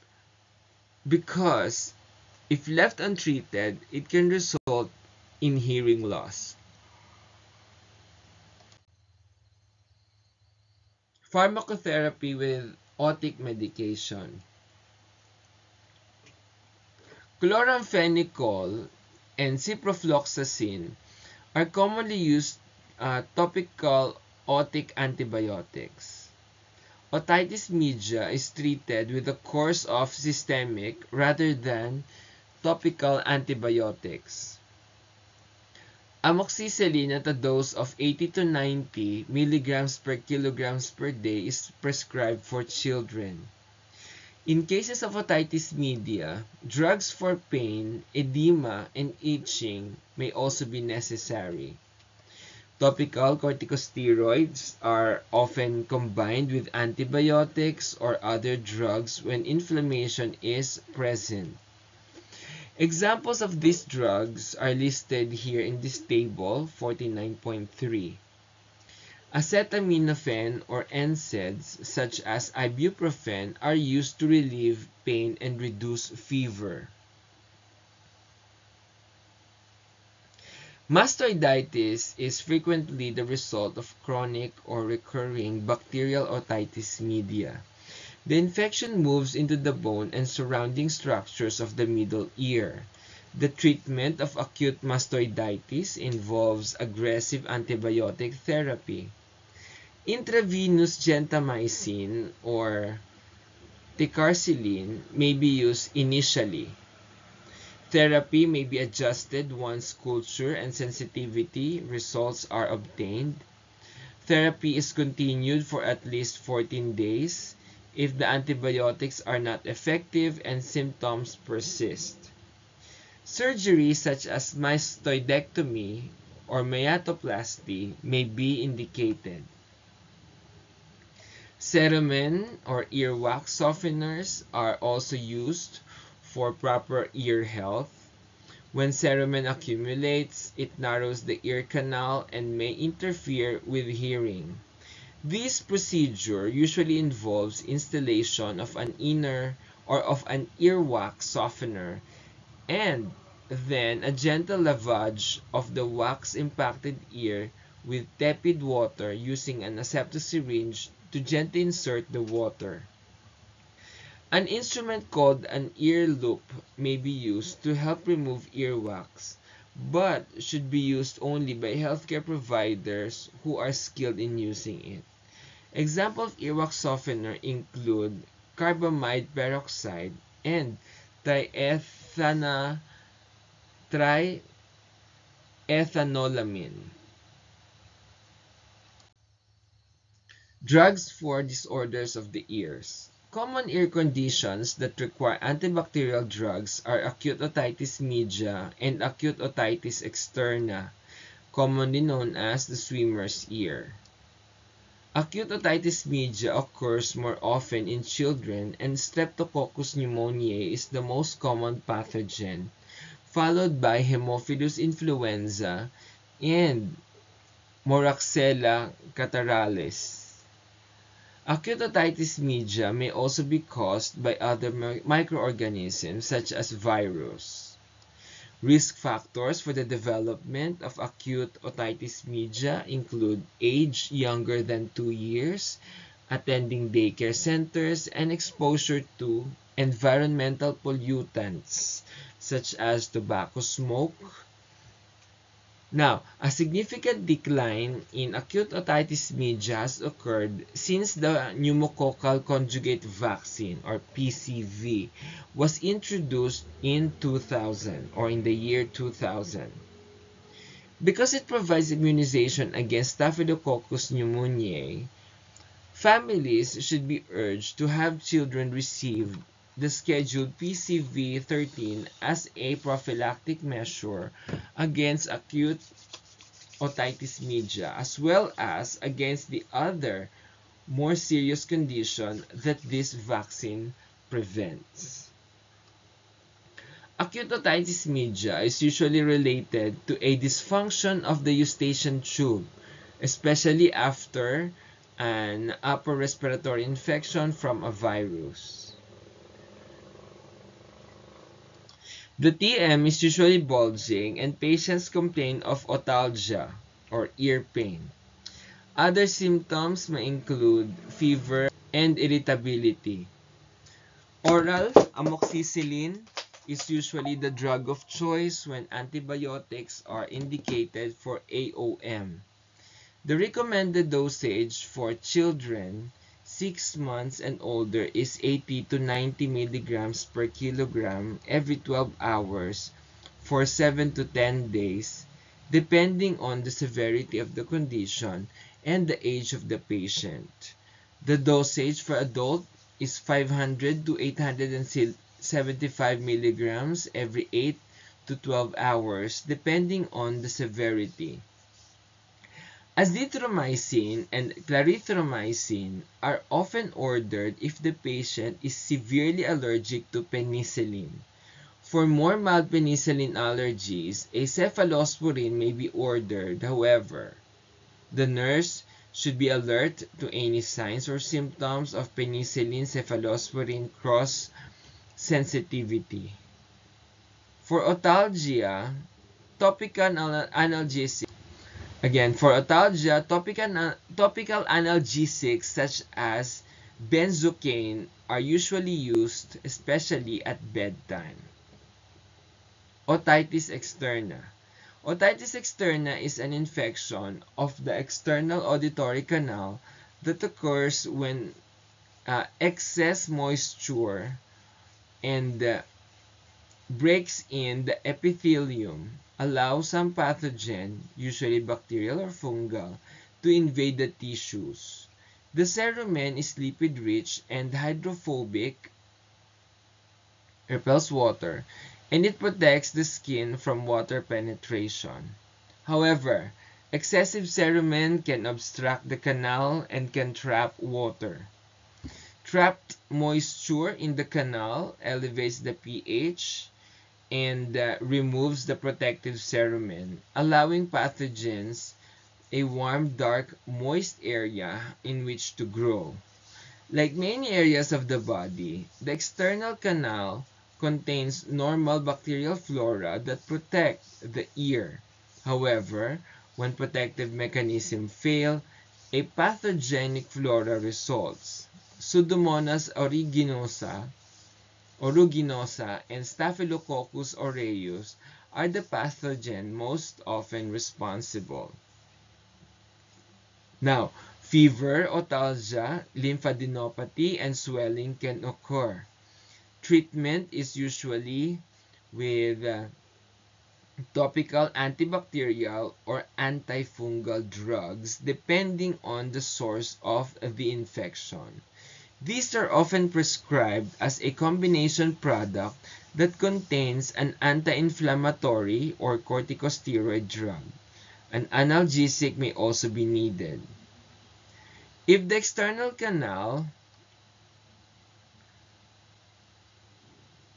because if left untreated, it can result in hearing loss. Pharmacotherapy with otic medication. Chloramphenicol and ciprofloxacin are commonly used topical otic antibiotics. Otitis media is treated with a course of systemic rather than topical antibiotics. Amoxicillin at a dose of 80 to 90 milligrams per kilograms per day is prescribed for children. In cases of otitis media, drugs for pain, edema, and itching may also be necessary. Topical corticosteroids are often combined with antibiotics or other drugs when inflammation is present. Examples of these drugs are listed here in this table, 49.3. Acetaminophen or NSAIDs such as ibuprofen are used to relieve pain and reduce fever. Mastoiditis is frequently the result of chronic or recurring bacterial otitis media. The infection moves into the bone and surrounding structures of the middle ear. The treatment of acute mastoiditis involves aggressive antibiotic therapy. Intravenous gentamicin or ticarcillin may be used initially. Therapy may be adjusted once culture and sensitivity results are obtained. Therapy is continued for at least 14 days if the antibiotics are not effective and symptoms persist. Surgery such as mastoidectomy or myatoplasty may be indicated. Cerumen or earwax softeners are also used for proper ear health. When cerumen accumulates, it narrows the ear canal and may interfere with hearing. This procedure usually involves installation of an inner or of an earwax softener and then a gentle lavage of the wax-impacted ear with tepid water using an aseptic syringe to gently insert the water. An instrument called an ear loop may be used to help remove earwax, but should be used only by healthcare providers who are skilled in using it. Examples of earwax softener include carbamide peroxide and triethanolamine. Drugs for disorders of the ears. Common ear conditions that require antibacterial drugs are acute otitis media and acute otitis externa, commonly known as the swimmer's ear. Acute otitis media occurs more often in children, and Streptococcus pneumoniae is the most common pathogen, followed by Haemophilus influenza and Moraxella catarrhalis. Acute otitis media may also be caused by other microorganisms such as virus. Risk factors for the development of acute otitis media include age younger than 2 years, attending daycare centers, and exposure to environmental pollutants such as tobacco smoke. Now, a significant decline in acute otitis media has occurred since the pneumococcal conjugate vaccine or PCV was introduced in 2000 or in the year 2000. Because it provides immunization against Staphylococcus pneumoniae, families should be urged to have children receive the scheduled PCV13 as a prophylactic measure against acute otitis media, as well as against the other more serious condition that this vaccine prevents. Acute otitis media is usually related to a dysfunction of the eustachian tube, especially after an upper respiratory infection from a virus. The TM is usually bulging and patients complain of otalgia or ear pain. Other symptoms may include fever and irritability. Oral amoxicillin is usually the drug of choice when antibiotics are indicated for AOM. The recommended dosage for children 6 months and older is 80 to 90 milligrams per kilogram every 12 hours for 7 to 10 days, depending on the severity of the condition and the age of the patient. The dosage for adult is 500 to 875 milligrams every 8 to 12 hours, depending on the severity. Azithromycin and clarithromycin are often ordered if the patient is severely allergic to penicillin. For more mild penicillin allergies, a cephalosporin may be ordered. However, the nurse should be alert to any signs or symptoms of penicillin-cephalosporin cross-sensitivity. For otalgia, topical analgesics. Again, for otalgia, topical analgesics such as benzocaine are usually used, especially at bedtime. Otitis externa. Otitis externa is an infection of the external auditory canal that occurs when excess moisture and breaks in the epithelium, allow some pathogen, usually bacterial or fungal, to invade the tissues. The cerumen is lipid-rich and hydrophobic, repels water, and it protects the skin from water penetration. However, excessive cerumen can obstruct the canal and can trap water. Trapped moisture in the canal elevates the pH and removes the protective cerumen, allowing pathogens a warm, dark, moist area in which to grow. Like many areas of the body, the external canal contains normal bacterial flora that protect the ear. However, when protective mechanisms fail, a pathogenic flora results. Pseudomonas aeruginosa, and Staphylococcus aureus are the pathogen most often responsible. Now, fever, otalgia, lymphadenopathy, and swelling can occur. Treatment is usually with topical antibacterial or antifungal drugs depending on the source of the infection. These are often prescribed as a combination product that contains an anti-inflammatory or corticosteroid drug. An analgesic may also be needed. If the external canal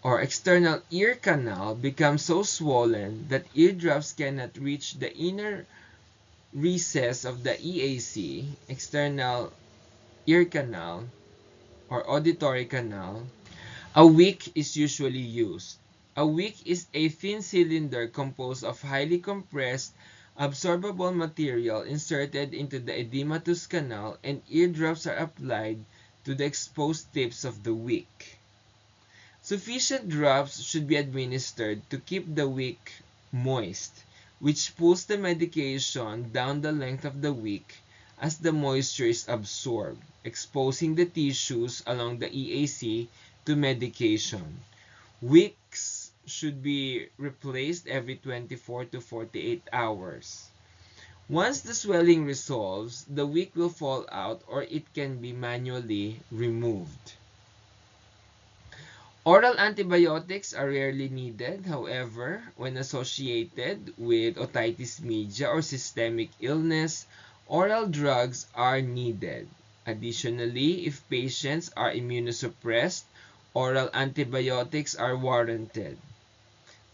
or external ear canal becomes so swollen that eardrops cannot reach the inner recess of the EAC, external ear canal, or auditory canal, a wick is usually used. A wick is a thin cylinder composed of highly compressed, absorbable material inserted into the edematous canal, and eardrops are applied to the exposed tips of the wick. Sufficient drops should be administered to keep the wick moist, which pulls the medication down the length of the wick as the moisture is absorbed, exposing the tissues along the EAC to medication. Wicks should be replaced every 24 to 48 hours. Once the swelling resolves, the wick will fall out or it can be manually removed. Oral antibiotics are rarely needed, however, when associated with otitis media or systemic illness, oral drugs are needed. Additionally, if patients are immunosuppressed, oral antibiotics are warranted.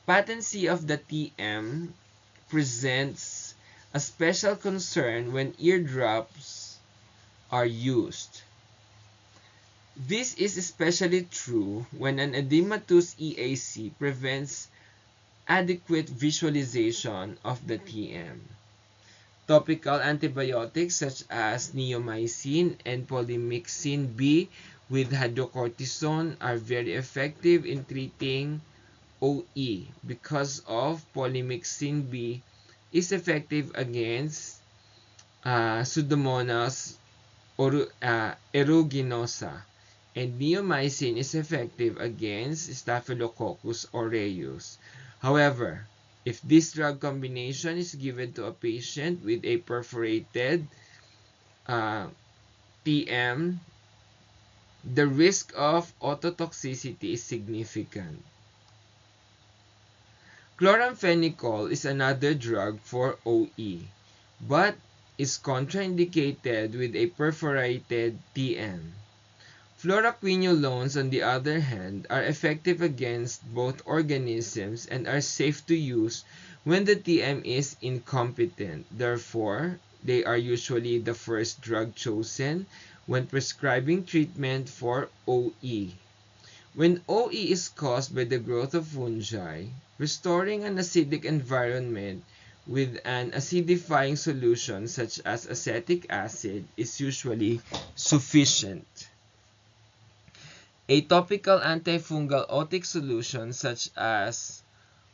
Patency of the TM presents a special concern when eardrops are used. This is especially true when an edematous EAC prevents adequate visualization of the TM. Topical antibiotics such as neomycin and polymyxin B with hydrocortisone are very effective in treating OE because of polymyxin B is effective against Pseudomonas aeruginosa, and neomycin is effective against Staphylococcus aureus. However, if this drug combination is given to a patient with a perforated TM, the risk of ototoxicity is significant. Chloramphenicol is another drug for OE, but is contraindicated with a perforated TM. Fluoroquinolones, on the other hand, are effective against both organisms and are safe to use when the TM is incompetent. Therefore, they are usually the first drug chosen when prescribing treatment for OE. When OE is caused by the growth of fungi, restoring an acidic environment with an acidifying solution such as acetic acid is usually sufficient. A topical antifungal otic solution such as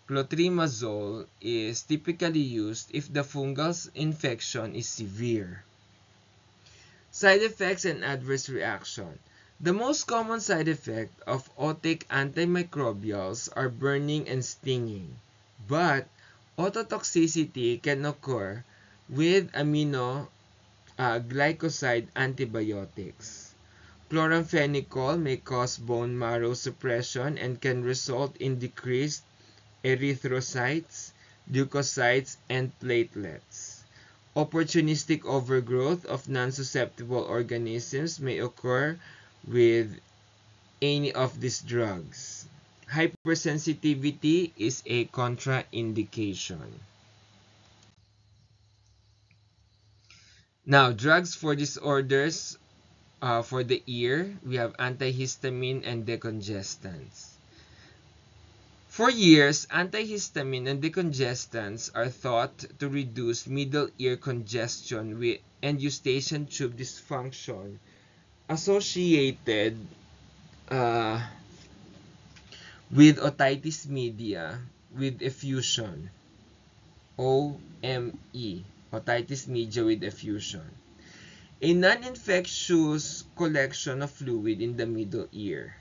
clotrimazole is typically used if the fungal infection is severe. Side effects and adverse reaction. The most common side effect of otic antimicrobials are burning and stinging, but ototoxicity can occur with aminoglycoside antibiotics. Chloramphenicol may cause bone marrow suppression and can result in decreased erythrocytes, leukocytes, and platelets. Opportunistic overgrowth of non-susceptible organisms may occur with any of these drugs. Hypersensitivity is a contraindication. Now, drugs for disorders for the ear, we have antihistamine and decongestants. For years, antihistamine and decongestants are thought to reduce middle ear congestion and eustachian tube dysfunction associated with otitis media with effusion, OME, otitis media with effusion, a non-infectious collection of fluid in the middle ear.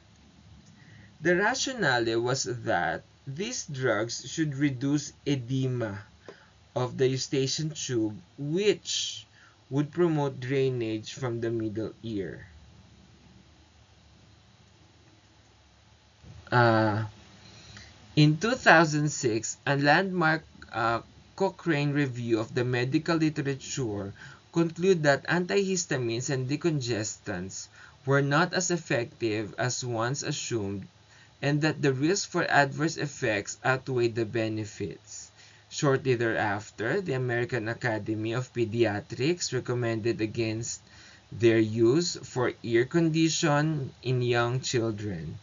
The rationale was that these drugs should reduce edema of the eustachian tube, which would promote drainage from the middle ear. In 2006, a landmark Cochrane review of the medical literature concluded that antihistamines and decongestants were not as effective as once assumed, and that the risk for adverse effects outweighed the benefits. Shortly thereafter, the American Academy of Pediatrics recommended against their use for ear condition in young children.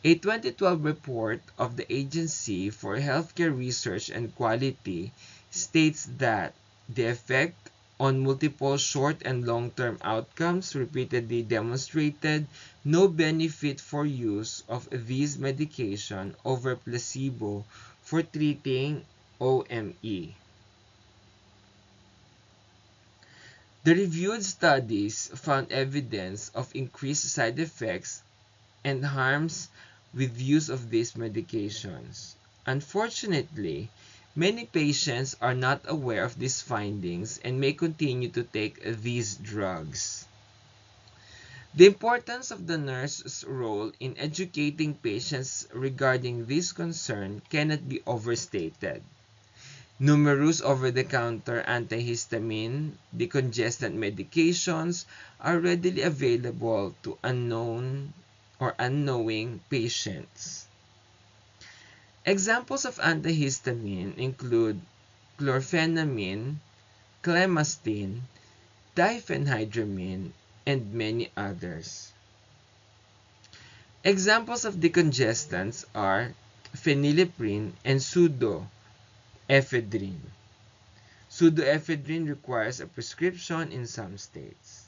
A 2012 report of the Agency for Healthcare Research and Quality states that the effect on multiple short and long-term outcomes repeatedly demonstrated no benefit for use of these medications over placebo for treating OME. The reviewed studies found evidence of increased side effects and harms with use of these medications. Unfortunately, many patients are not aware of these findings and may continue to take these drugs. The importance of the nurse's role in educating patients regarding this concern cannot be overstated. Numerous over-the-counter antihistamine, decongestant medications are readily available to unknown or unknowing patients. Examples of antihistamine include chlorpheniramine, clemastine, diphenhydramine, and many others. Examples of decongestants are phenylephrine and pseudoephedrine. Pseudoephedrine requires a prescription in some states.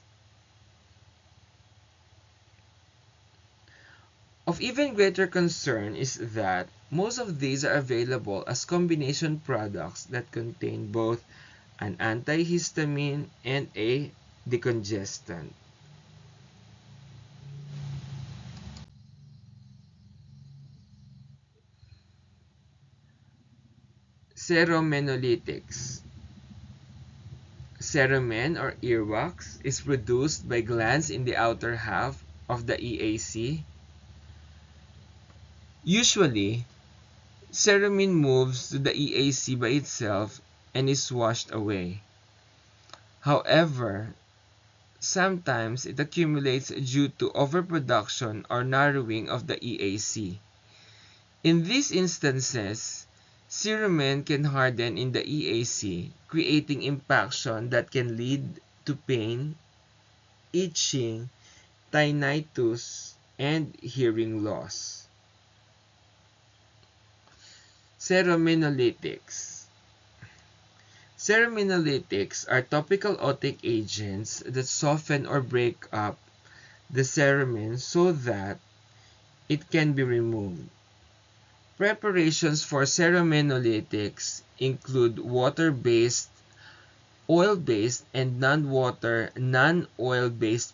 Of even greater concern is that most of these are available as combination products that contain both an antihistamine and a decongestant. Ceromenolytics. Cerumen or earwax is produced by glands in the outer half of the EAC. Usually, cerumen moves to the EAC by itself and is washed away. However, sometimes it accumulates due to overproduction or narrowing of the EAC. In these instances, cerumen can harden in the EAC, creating impaction that can lead to pain, itching, tinnitus, and hearing loss. Cerominolytics. Cerominolytics are topical otic agents that soften or break up the cerumen so that it can be removed. Preparations for cerominolytics include water-based, oil-based, and non-oil-based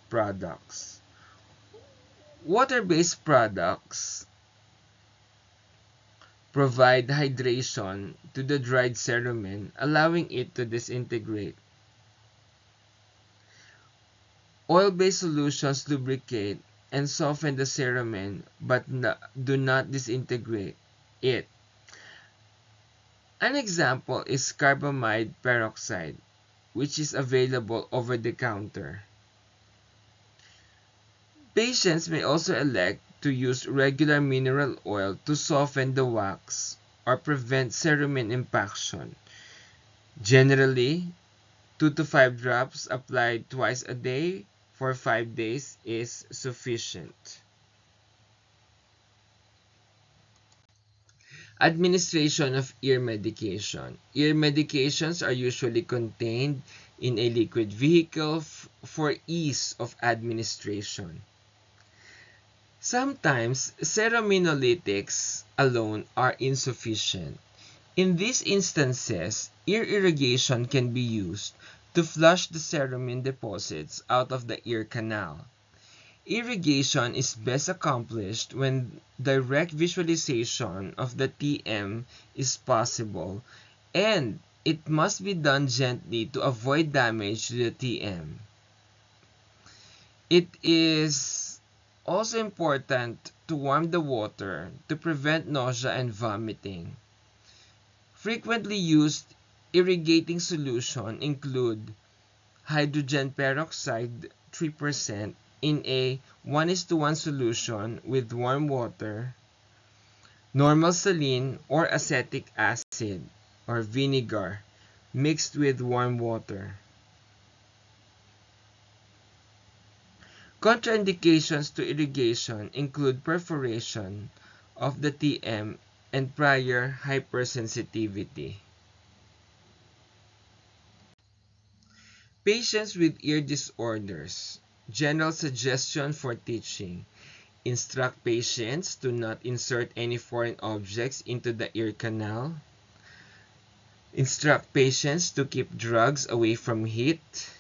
products. Water-based products provide hydration to the dried cerumen, allowing it to disintegrate. Oil-based solutions lubricate and soften the cerumen but do not disintegrate it. An example is carbamide peroxide, which is available over the counter. Patients may also elect to use regular mineral oil to soften the wax or prevent cerumen impaction. Generally, 2 to 5 drops applied twice a day for 5 days is sufficient. Administration of ear medication. Ear medications are usually contained in a liquid vehicle for ease of administration. Sometimes cerominolytics alone are insufficient. In these instances, ear irrigation can be used to flush the cerumen deposits out of the ear canal. Irrigation is best accomplished when direct visualization of the TM is possible, and it must be done gently to avoid damage to the TM. It is also important to warm the water to prevent nausea and vomiting. Frequently used irrigating solution include hydrogen peroxide 3% in a 1:1 solution with warm water, normal saline or acetic acid or vinegar mixed with warm water. Contraindications to irrigation include perforation of the TM and prior hypersensitivity. Patients with ear disorders. General suggestion for teaching. Instruct patients to not insert any foreign objects into the ear canal. Instruct patients to keep drugs away from heat.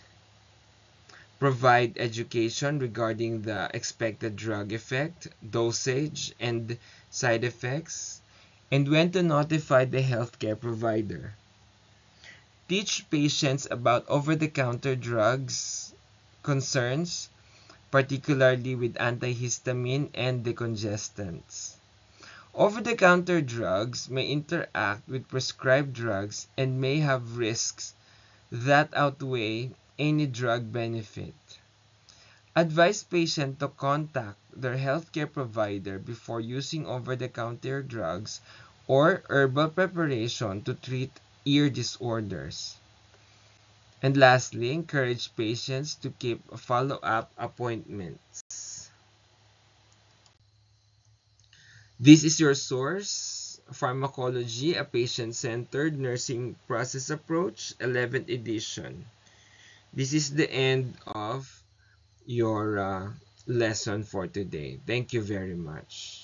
Provide education regarding the expected drug effect, dosage, and side effects, and when to notify the healthcare provider. Teach patients about over-the-counter drugs concerns, particularly with antihistamine and decongestants. Over-the-counter drugs may interact with prescribed drugs and may have risks that outweigh any drug benefit. Advise patients to contact their healthcare provider before using over-the-counter drugs or herbal preparation to treat ear disorders. And lastly, encourage patients to keep follow-up appointments. This is your source, Pharmacology, a Patient-Centered Nursing Process Approach, 11th edition. This is the end of your lesson for today. Thank you very much.